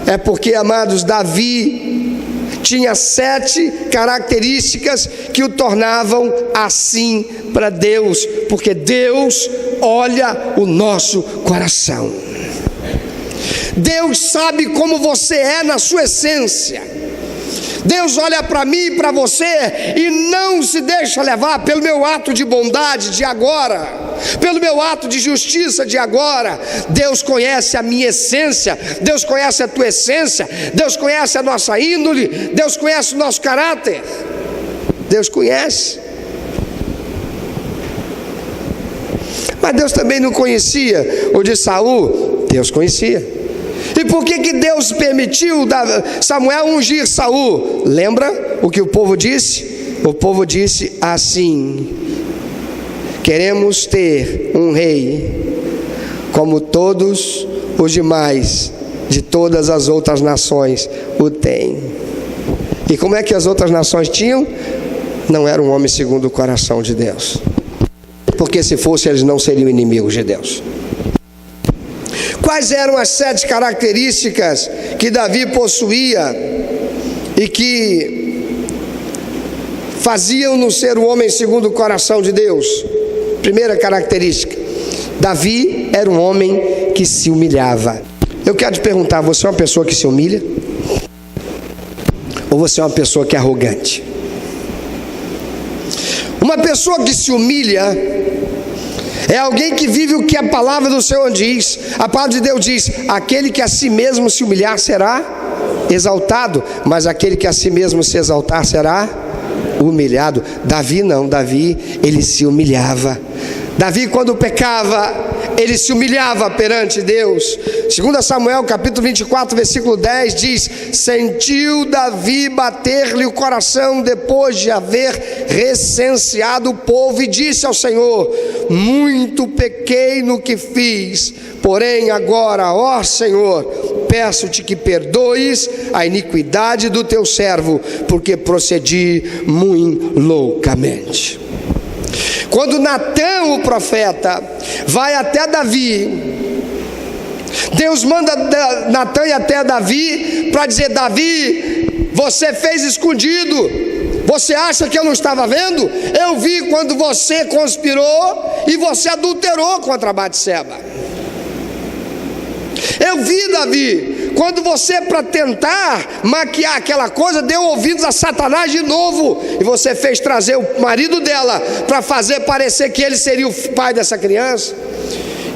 É porque, amados, Davi tinha 7 características que o tornavam assim para Deus, porque Deus olha o nosso coração. Deus sabe como você é na sua essência. Deus olha para mim e para você e não se deixa levar pelo meu ato de bondade de agora, pelo meu ato de justiça de agora. Deus conhece a minha essência, Deus conhece a tua essência, Deus conhece a nossa índole, Deus conhece o nosso caráter. Deus conhece. Mas Deus também não conhecia o de Saul? Deus conhecia. E por que Deus permitiu Samuel ungir Saul? Lembra o que o povo disse? O povo disse assim: queremos ter um rei como todos os demais de todas as outras nações o têm. E como é que as outras nações tinham? Não era um homem segundo o coração de Deus, porque se fosse eles não seriam inimigos de Deus. Quais eram as 7 características que Davi possuía e que faziam-no ser um homem segundo o coração de Deus? Primeira característica: Davi era um homem que se humilhava. Eu quero te perguntar, você é uma pessoa que se humilha? Ou você é uma pessoa que é arrogante? Uma pessoa que se humilha é alguém que vive o que a palavra do Senhor diz. A palavra de Deus diz: aquele que a si mesmo se humilhar será exaltado, mas aquele que a si mesmo se exaltar será humilhado. Davi não, Davi ele se humilhava. Davi, quando pecava, ele se humilhava perante Deus. 2 Samuel capítulo 24 versículo 10 diz: sentiu Davi bater-lhe o coração depois de haver recenseado o povo, e disse ao Senhor: muito pequei no que fiz, porém agora, ó Senhor, peço-te que perdoes a iniquidade do teu servo, porque procedi muito loucamente. Quando Natã, o profeta, vai até Davi, Deus manda Natã ir até Davi para dizer: Davi, você fez escondido, você acha que eu não estava vendo? Eu vi quando você conspirou e você adulterou contra Batseba. Eu vi, Davi, quando você, para tentar maquiar aquela coisa, deu ouvidos a Satanás de novo, e você fez trazer o marido dela para fazer parecer que ele seria o pai dessa criança.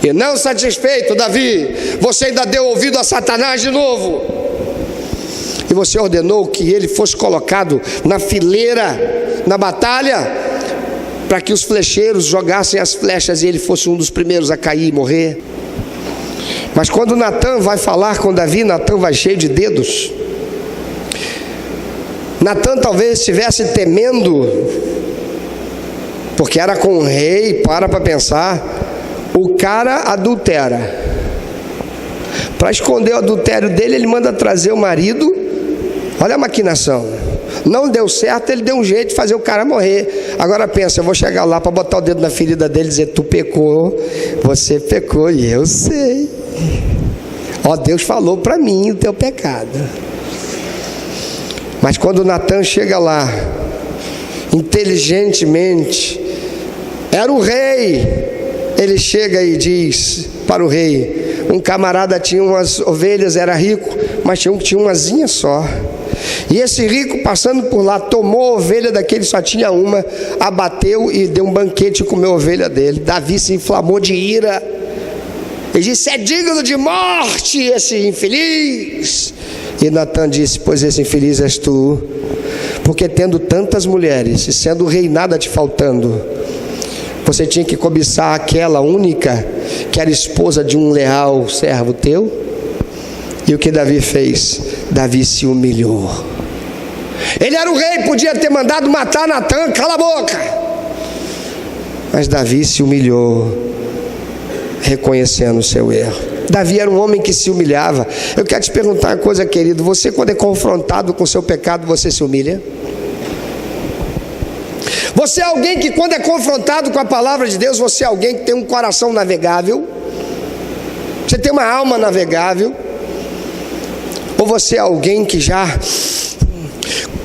E não satisfeito, Davi, você ainda deu ouvido a Satanás de novo, e você ordenou que ele fosse colocado na fileira, na batalha, para que os flecheiros jogassem as flechas e ele fosse um dos primeiros a cair e morrer. Mas quando Natã vai falar com Davi, Natã vai cheio de dedos. Natã talvez estivesse temendo, porque era com o rei. Para pensar, o cara adultera. Para esconder o adultério dele, ele manda trazer o marido. Olha a maquinação. Não deu certo, ele deu um jeito de fazer o cara morrer. Agora pensa, eu vou chegar lá para botar o dedo na ferida dele e dizer: tu pecou, você pecou e eu sei. Ó, Deus falou para mim o teu pecado. Mas quando Natã chega lá, inteligentemente, era o rei, ele chega e diz para o rei: um camarada tinha umas ovelhas, era rico, mas tinha um que tinha uma asinha só. E esse rico, passando por lá, tomou a ovelha daquele, só tinha uma, abateu e deu um banquete e comeu a ovelha dele. Davi se inflamou de ira. Ele disse: é digno de morte esse infeliz. E Natã disse: pois esse infeliz és tu, porque tendo tantas mulheres e sendo rei nada te faltando, você tinha que cobiçar aquela única que era esposa de um leal servo teu. E o que Davi fez? Davi se humilhou. Ele era o rei, podia ter mandado matar Natã, cala a boca. Mas Davi se humilhou, reconhecendo o seu erro. Davi era um homem que se humilhava. Eu quero te perguntar uma coisa, querido: você, quando é confrontado com o seu pecado, você se humilha? Você é alguém que, quando é confrontado com a palavra de Deus, você é alguém que tem um coração navegável? Você tem uma alma navegável? Ou você é alguém que já...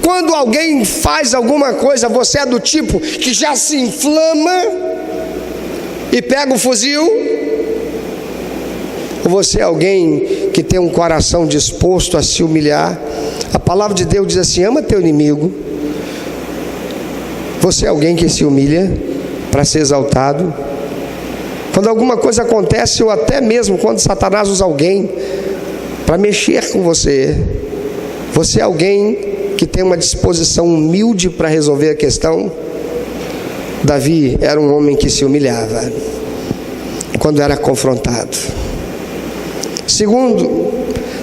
Quando alguém faz alguma coisa, você é do tipo que já se inflama e pega o fuzil? Ou você é alguém que tem um coração disposto a se humilhar? A palavra de Deus diz assim: ama teu inimigo. Você é alguém que se humilha para ser exaltado? Quando alguma coisa acontece, ou até mesmo quando Satanás usa alguém para mexer com você, você é alguém que tem uma disposição humilde para resolver a questão? Davi era um homem que se humilhava quando era confrontado. Segundo,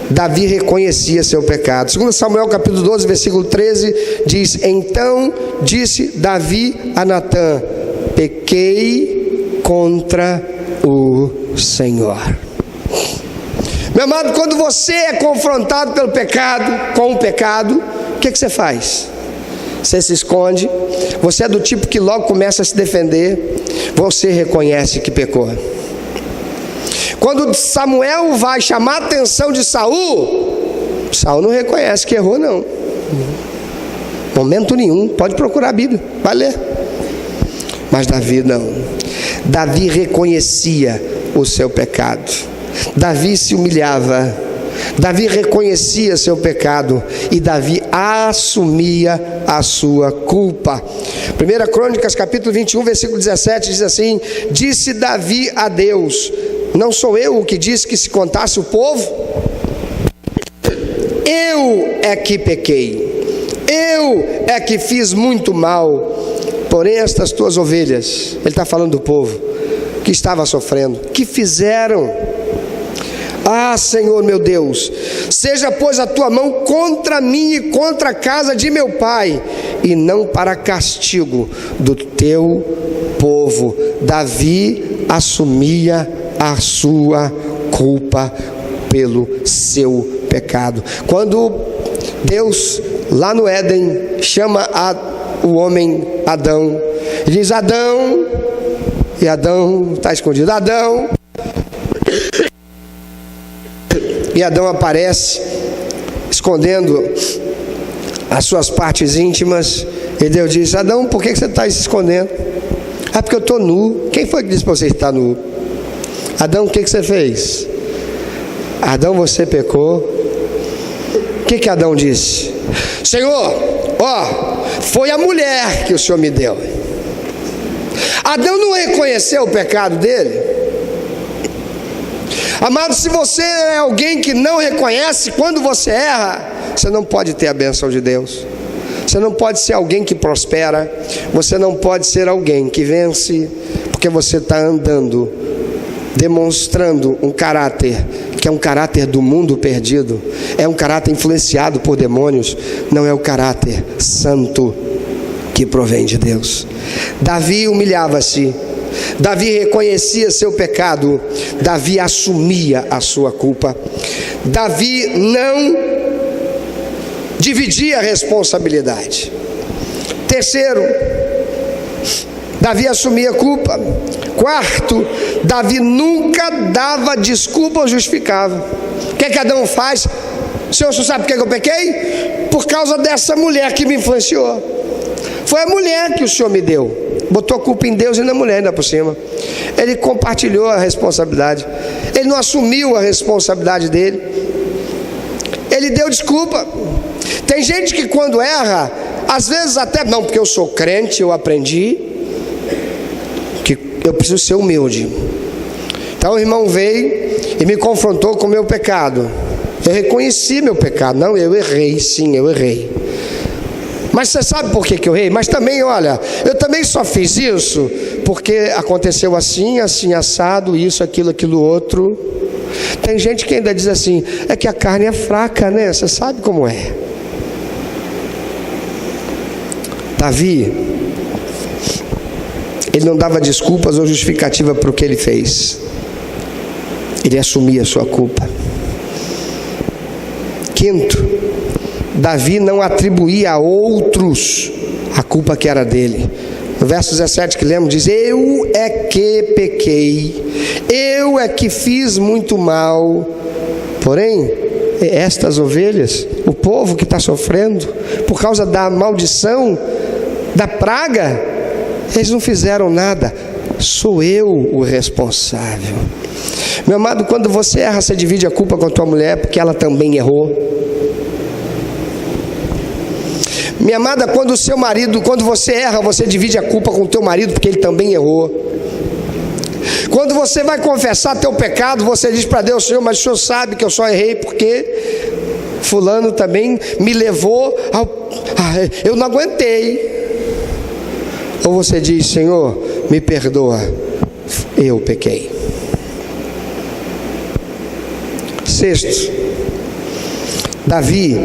Davi reconhecia seu pecado. 2 Samuel capítulo 12, versículo 13, diz: então disse Davi a Natã: pequei contra o Senhor. Meu amado, quando você é confrontado pelo pecado, com o pecado, o que você faz? Você se esconde. Você é do tipo que logo começa a se defender. Você reconhece que pecou. Quando Samuel vai chamar a atenção de Saul, Saul não reconhece que errou, não. Momento nenhum. Pode procurar a Bíblia, vai ler. Mas Davi não. Davi reconhecia o seu pecado. Davi se humilhava. Davi reconhecia seu pecado e Davi assumia a sua culpa. 1 Crônicas capítulo 21, versículo 17 diz assim: disse Davi a Deus: não sou eu o que disse que se contasse o povo? Eu é que pequei, eu é que fiz muito mal. Porém estas tuas ovelhas, ele está falando do povo que estava sofrendo, que fizeram? Ah, Senhor meu Deus, seja pois a tua mão contra mim e contra a casa de meu pai, e não para castigo do teu povo. Davi assumia a sua culpa pelo seu pecado. Quando Deus, lá no Éden, chama o homem Adão, diz: Adão, e Adão está escondido, Adão. E Adão aparece escondendo as suas partes íntimas. E Deus diz: Adão, por que você está se escondendo? Ah, porque eu estou nu. Quem foi que disse para você estar nu? Adão, o que você fez? Adão, você pecou. O que Adão disse? Senhor, foi a mulher que o Senhor me deu. Adão não reconheceu o pecado dele? Amado, se você é alguém que não reconhece, quando você erra, você não pode ter a bênção de Deus. Você não pode ser alguém que prospera. Você não pode ser alguém que vence, porque você está andando, demonstrando um caráter, que é um caráter do mundo perdido. É um caráter influenciado por demônios. Não é o caráter santo que provém de Deus. Davi humilhava-se. Davi reconhecia seu pecado. Davi assumia a sua culpa. Davi não dividia a responsabilidade. Terceiro, Davi assumia a culpa. Quarto, Davi nunca dava desculpa ou justificava. O que Adão faz? Senhor, você sabe por que eu pequei? Por causa dessa mulher que me influenciou. Foi a mulher que o Senhor me deu. Botou a culpa em Deus e na mulher ainda por cima. Ele compartilhou a responsabilidade. Ele não assumiu a responsabilidade dele. Ele deu desculpa. Tem gente que quando erra, às vezes até não, porque eu sou crente, eu aprendi que eu preciso ser humilde. Então o irmão veio e me confrontou com o meu pecado. Eu reconheci meu pecado. Não, eu errei, sim, eu errei. Mas você sabe por que eu errei? Mas também, olha, eu também só fiz isso porque aconteceu assim, assim, assado, isso, aquilo, outro. Tem gente que ainda diz assim: é que a carne é fraca, né? Você sabe como é. Davi, ele não dava desculpas ou justificativa para o que ele fez. Ele assumia a sua culpa. Quinto, Davi não atribuía a outros a culpa que era dele, No verso 17 que lemos, diz: eu é que pequei, eu é que fiz muito mal. Porém, estas ovelhas, o povo que está sofrendo por causa da maldição, da praga, eles não fizeram nada, sou eu o responsável. Meu amado, quando você erra, você divide a culpa com a tua mulher, porque ela também errou. Minha amada, quando você erra, você divide a culpa com o teu marido, porque ele também errou. Quando você vai confessar teu pecado, você diz para Deus: Senhor, mas o Senhor sabe que eu só errei porque fulano também me levou eu não aguentei. Ou você diz: Senhor, me perdoa, eu pequei. Sexto, Davi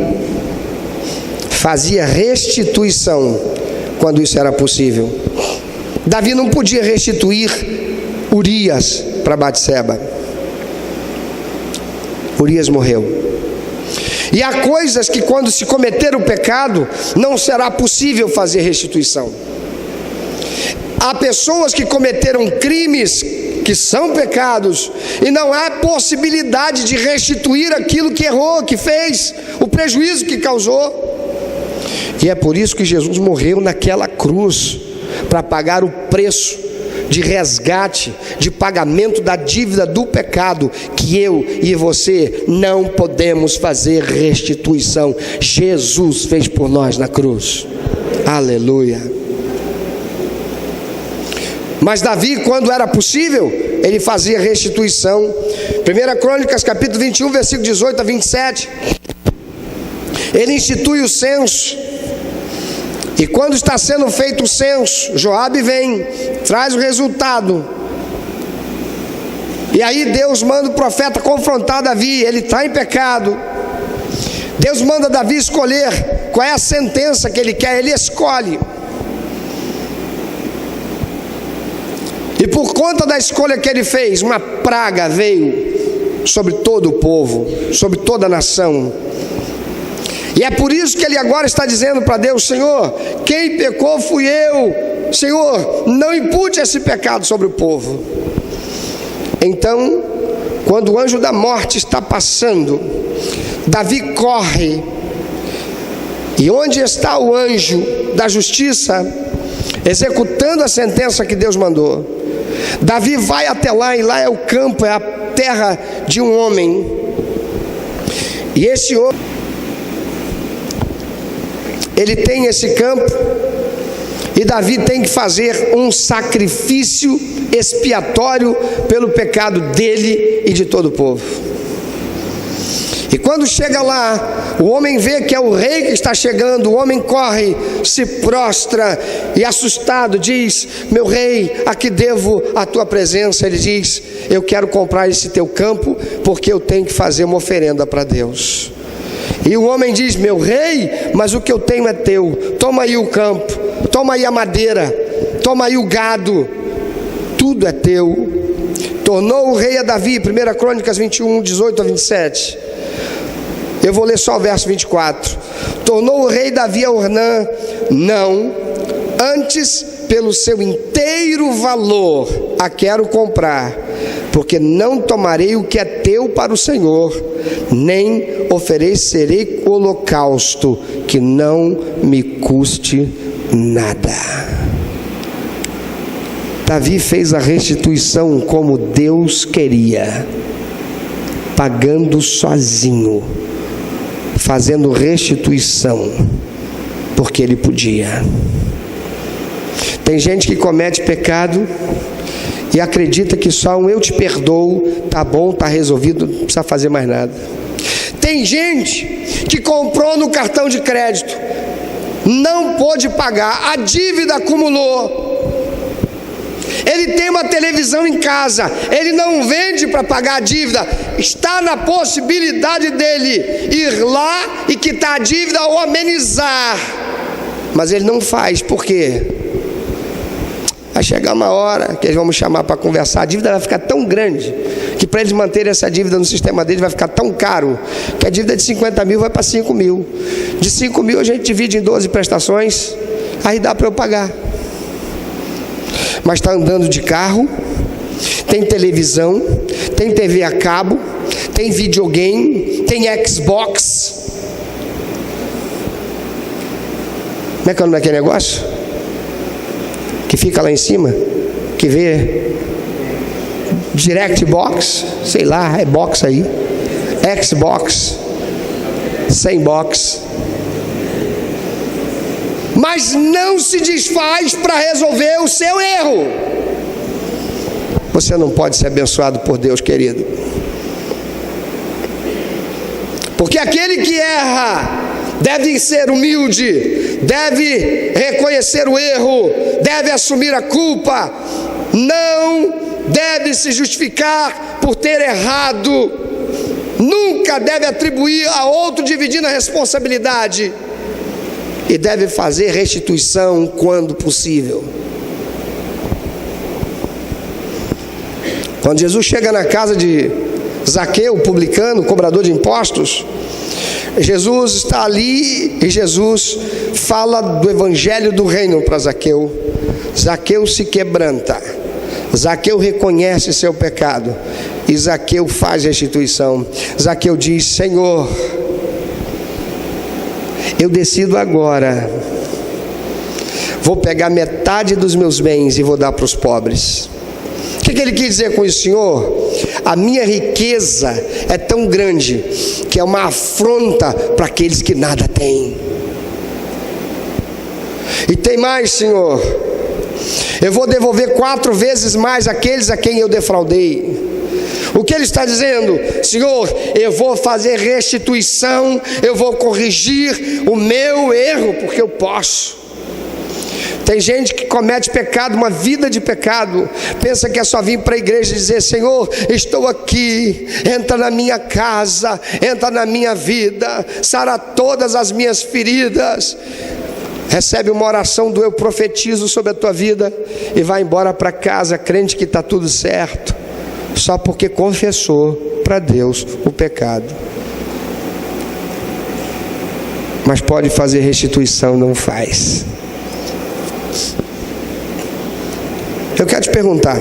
fazia restituição quando isso era possível. Davi não podia restituir Urias para Batseba. Urias morreu. E há coisas que, quando se cometer o pecado, não será possível fazer restituição. Há pessoas que cometeram crimes que são pecados e não há possibilidade de restituir aquilo que errou, que fez, o prejuízo que causou. E é por isso que Jesus morreu naquela cruz, para pagar o preço de resgate, de pagamento da dívida do pecado, que eu e você não podemos fazer restituição. Jesus fez por nós na cruz. Aleluia. Mas Davi, quando era possível, ele fazia restituição. 1 Crônicas capítulo 21, versículo 18 a 27. Ele institui o censo. E quando está sendo feito o censo, Joabe vem, traz o resultado. E aí Deus manda o profeta confrontar Davi. Ele está em pecado. Deus manda Davi escolher qual é a sentença que ele quer. Ele escolhe. E por conta da escolha que ele fez, uma praga veio sobre todo o povo, sobre toda a nação. E é por isso que ele agora está dizendo para Deus: Senhor, quem pecou fui eu. Senhor, não impute esse pecado sobre o povo. Então, quando o anjo da morte está passando, Davi corre. E onde está o anjo da justiça, executando a sentença que Deus mandou? Davi vai até lá, e lá é o campo, é a terra de um homem. E esse homem, ele tem esse campo, e Davi tem que fazer um sacrifício expiatório pelo pecado dele e de todo o povo. E quando chega lá, o homem vê que é o rei que está chegando. O homem corre, se prostra e assustado diz: meu rei, a que devo a tua presença? Ele diz: eu quero comprar esse teu campo, porque eu tenho que fazer uma oferenda para Deus. E o homem diz: meu rei, mas o que eu tenho é teu. Toma aí o campo, toma aí a madeira, toma aí o gado, tudo é teu. Tornou o rei a Davi. 1 Crônicas 21, 18 a 27. Eu vou ler só o verso 24. Tornou o rei Davi a Ornã: não, antes pelo seu inteiro valor a quero comprar, porque não tomarei o que é teu para o Senhor, nem oferecerei holocausto que não me custe nada. Davi fez a restituição como Deus queria, pagando sozinho, fazendo restituição, porque ele podia. Tem gente que comete pecado e acredita que só um eu te perdoo, tá bom, tá resolvido, não precisa fazer mais nada. Tem gente que comprou no cartão de crédito, não pôde pagar, a dívida acumulou. Ele tem uma televisão em casa, ele não vende para pagar a dívida. Está na possibilidade dele ir lá e quitar a dívida ou amenizar, mas ele não faz. Por quê? Vai chegar uma hora que eles vão me chamar para conversar, a dívida vai ficar tão grande que para eles manterem essa dívida no sistema deles vai ficar tão caro, que a dívida de 50 mil vai para 5 mil. De 5 mil a gente divide em 12 prestações, aí dá para eu pagar. mas está andando de carro, tem televisão, tem TV a cabo, tem videogame, tem Xbox. Como é que é o nome daquele negócio? Que fica lá em cima, que vê Direct Box, sei lá, é box aí, Xbox, sem box. Mas não se desfaz para resolver o seu erro. Você não pode ser abençoado por Deus, querido. Porque aquele que erra deve ser humilde, deve reconhecer o erro, deve assumir a culpa, não deve se justificar por ter errado, nunca deve atribuir a outro dividindo a responsabilidade, e deve fazer restituição quando possível. Quando Jesus chega na casa de Zaqueu, publicano, cobrador de impostos, Jesus está ali e Jesus fala do evangelho do reino para Zaqueu. Zaqueu se quebranta, Zaqueu reconhece seu pecado e Zaqueu faz restituição. Zaqueu diz: Senhor, eu decido agora, vou pegar metade dos meus bens e vou dar para os pobres. O que ele quis dizer com isso? Senhor, a minha riqueza é tão grande que é uma afronta para aqueles que nada têm. E tem mais, Senhor, eu vou devolver 4 vezes mais aqueles a quem eu defraudei. O que ele está dizendo? Senhor, eu vou fazer restituição, eu vou corrigir o meu erro, porque eu posso. Tem gente que comete pecado, uma vida de pecado, pensa que é só vir para a igreja e dizer: Senhor, estou aqui, entra na minha casa, entra na minha vida, sara todas as minhas feridas. Recebe uma oração do eu profetizo sobre a tua vida e vai embora para casa crente que está tudo certo, só porque confessou para Deus o pecado. Mas pode fazer restituição, não faz. Eu quero te perguntar: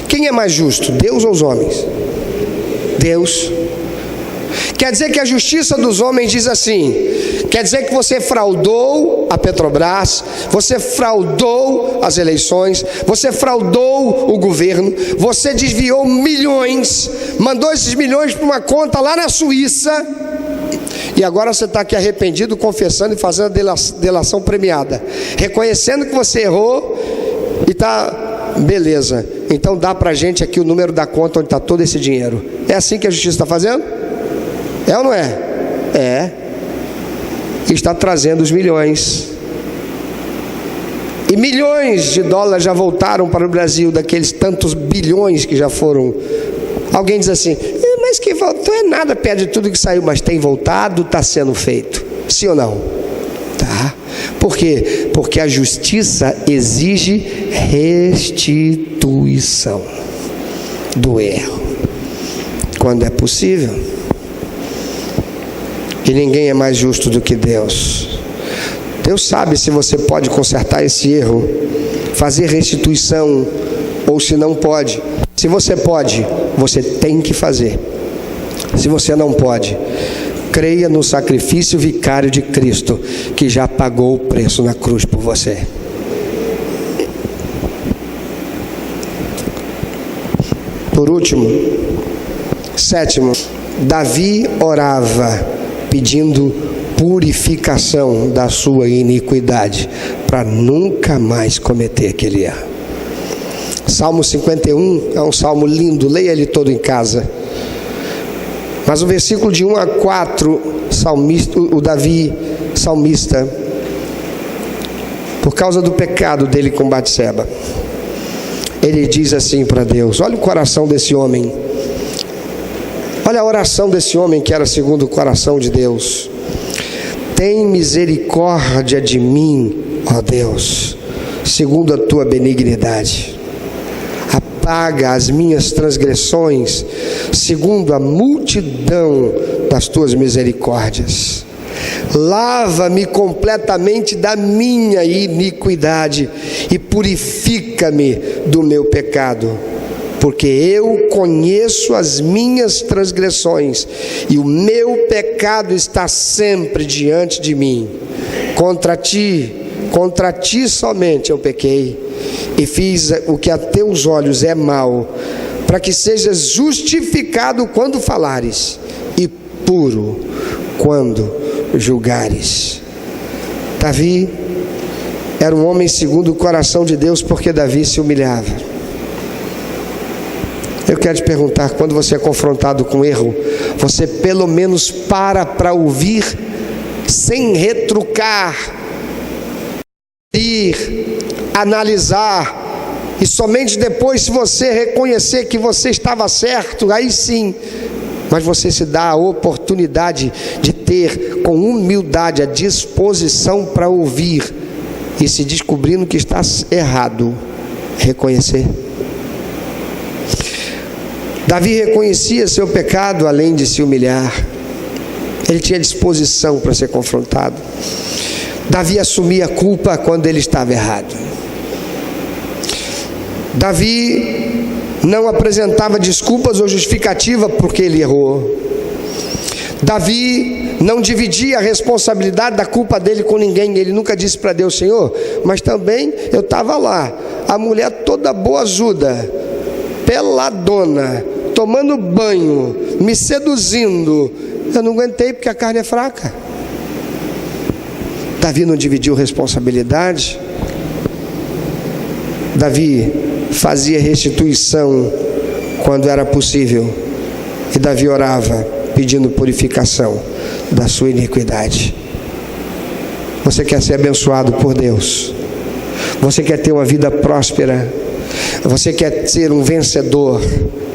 quem é mais justo, Deus ou os homens? Deus. Quer dizer que a justiça dos homens diz assim, quer dizer que você fraudou a Petrobras, você fraudou as eleições, você fraudou o governo, você desviou milhões, mandou esses milhões para uma conta lá na Suíça, e agora você está aqui arrependido, confessando e fazendo a delação premiada, reconhecendo que você errou e está, beleza, então dá para a gente aqui o número da conta onde está todo esse dinheiro. É assim que a justiça está fazendo? É ou não é? É. E está trazendo os milhões. E milhões de dólares já voltaram para o Brasil, daqueles tantos bilhões que já foram. Alguém diz assim: mas que voltou é nada perto de tudo que saiu. Mas tem voltado, está sendo feito. Sim ou não? Tá. Por quê? Porque a justiça exige restituição do erro, quando é possível. E ninguém é mais justo do que Deus. Deus sabe se você pode consertar esse erro, fazer restituição, ou se não pode. Se você pode, você tem que fazer. Se você não pode, creia no sacrifício vicário de Cristo, que já pagou o preço na cruz por você. Por último, 7º, Davi orava pedindo purificação da sua iniquidade, para nunca mais cometer aquele erro. Salmo 51 é um salmo lindo, leia ele todo em casa. Mas o versículo de 1 a 4, o Davi, salmista, por causa do pecado dele com Batseba, ele diz assim para Deus: olha o coração desse homem, olha a oração desse homem que era segundo o coração de Deus. Tem misericórdia de mim, ó Deus, segundo a tua benignidade. Apaga as minhas transgressões, segundo a multidão das tuas misericórdias. Lava-me completamente da minha iniquidade e purifica-me do meu pecado, porque eu conheço as minhas transgressões e o meu pecado está sempre diante de mim. Contra ti somente eu pequei e fiz o que a teus olhos é mal, para que sejas justificado quando falares e puro quando julgares. Davi era um homem segundo o coração de Deus, porque Davi se humilhava. Eu quero te perguntar, quando você é confrontado com erro, você pelo menos para ouvir sem retrucar, ir, analisar, e somente depois, se você reconhecer que você estava certo, aí sim, mas você se dá a oportunidade de ter com humildade a disposição para ouvir, e se descobrindo que está errado, reconhecer. Davi reconhecia seu pecado além de se humilhar. Ele tinha disposição para ser confrontado. Davi assumia a culpa quando ele estava errado. Davi não apresentava desculpas ou justificativa porque ele errou. Davi não dividia a responsabilidade da culpa dele com ninguém. Ele nunca disse para Deus: Senhor, mas também eu estava lá, a mulher toda boazuda, peladona, tomando banho, me seduzindo, eu não aguentei porque a carne é fraca. Davi não dividiu responsabilidade. Davi fazia restituição quando era possível, e Davi orava pedindo purificação da sua iniquidade. Você quer ser abençoado por Deus? Você quer ter uma vida próspera? Você quer ser um vencedor,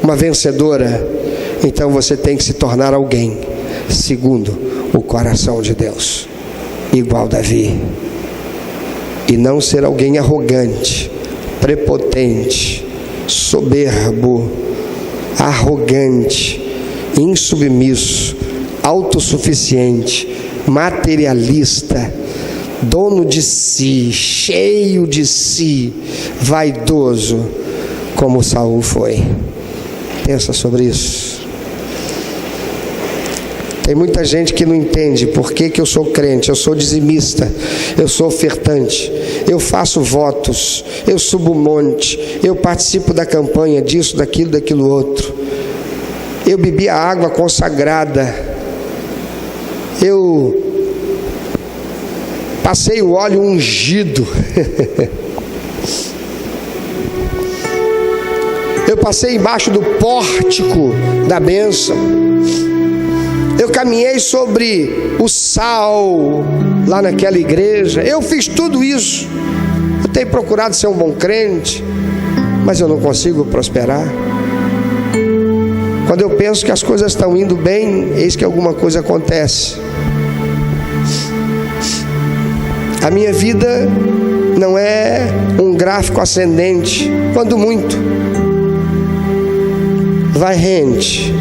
uma vencedora? Então você tem que se tornar alguém segundo o coração de Deus, igual Davi, e não ser alguém arrogante, prepotente, soberbo, arrogante, insubmisso, autossuficiente, materialista, dono de si, cheio de si, vaidoso, como Saul foi. Pensa sobre isso. Tem muita gente que não entende por que eu sou crente, eu sou dizimista, eu sou ofertante, eu faço votos, eu subo um monte, eu participo da campanha disso, daquilo outro, eu bebi a água consagrada, eu passei o óleo ungido, eu passei embaixo do pórtico da bênção, eu caminhei sobre o sal lá naquela igreja, eu fiz tudo isso, eu tenho procurado ser um bom crente, mas eu não consigo prosperar. Quando eu penso que as coisas estão indo bem, eis que alguma coisa acontece. A minha vida não é um gráfico ascendente, quando muito, vai rente,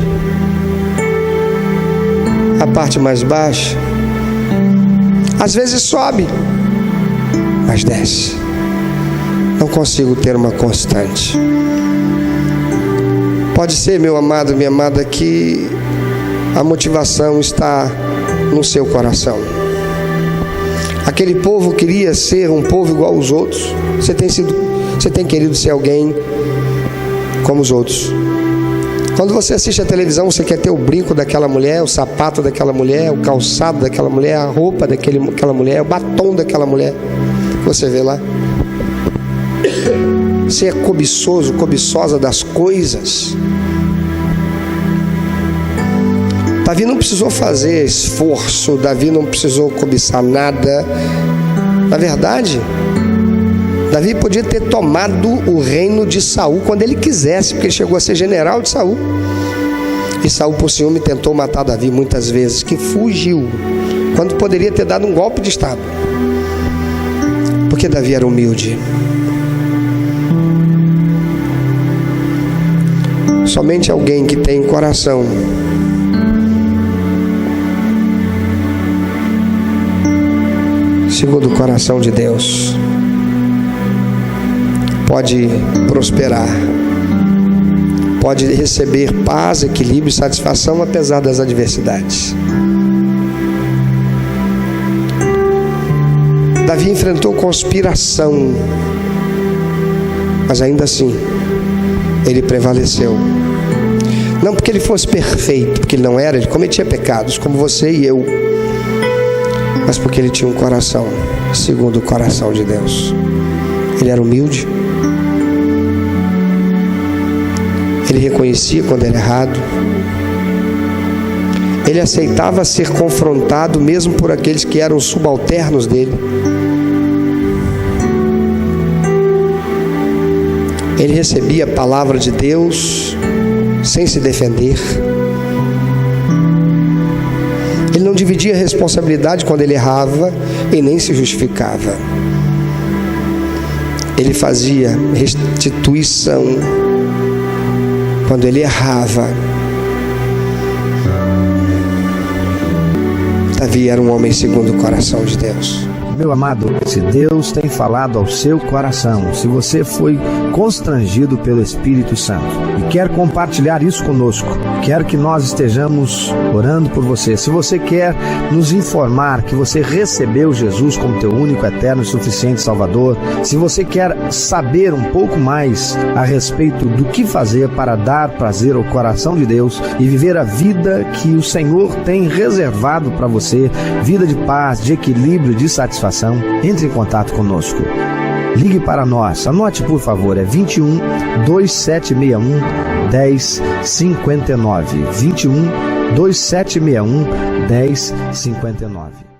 a parte mais baixa, às vezes sobe, mas desce. Não consigo ter uma constante. Pode ser, meu amado, minha amada, que a motivação está no seu coração. Aquele povo queria ser um povo igual aos outros. Você tem querido ser alguém como os outros. Quando você assiste a televisão, você quer ter o brinco daquela mulher, o sapato daquela mulher, o calçado daquela mulher, a roupa daquela mulher, o batom daquela mulher. Você vê lá. Você é cobiçoso, cobiçosa das coisas. Davi não precisou fazer esforço, Davi não precisou cobiçar nada. Na verdade, Davi podia ter tomado o reino de Saul quando ele quisesse, porque ele chegou a ser general de Saul. E Saul, por ciúme, tentou matar Davi muitas vezes, que fugiu, quando poderia ter dado um golpe de estado, porque Davi era humilde. Somente alguém que tem coração segundo o coração de Deus pode prosperar, pode receber paz, equilíbrio e satisfação apesar das adversidades. Davi enfrentou conspiração, mas ainda assim ele prevaleceu. Não porque ele fosse perfeito, porque ele não era, ele cometia pecados como você e eu, mas porque ele tinha um coração segundo o coração de Deus. Ele era humilde, ele reconhecia quando era errado, ele aceitava ser confrontado mesmo por aqueles que eram subalternos dele. Ele recebia a palavra de Deus sem se defender. Ele não dividia a responsabilidade quando ele errava e nem se justificava. Ele fazia restituição quando ele errava. Davi era um homem segundo o coração de Deus. Meu amado, se Deus tem falado ao seu coração, se você foi constrangido pelo Espírito Santo e quer compartilhar isso conosco, quer que nós estejamos orando por você, se você quer nos informar que você recebeu Jesus como teu único, eterno e suficiente Salvador, se você quer saber um pouco mais a respeito do que fazer para dar prazer ao coração de Deus e viver a vida que o Senhor tem reservado para você, vida de paz, de equilíbrio, de satisfação, entre em contato conosco. Ligue para nós, anote por favor, é 21 2761 1059, 21 2761 1059.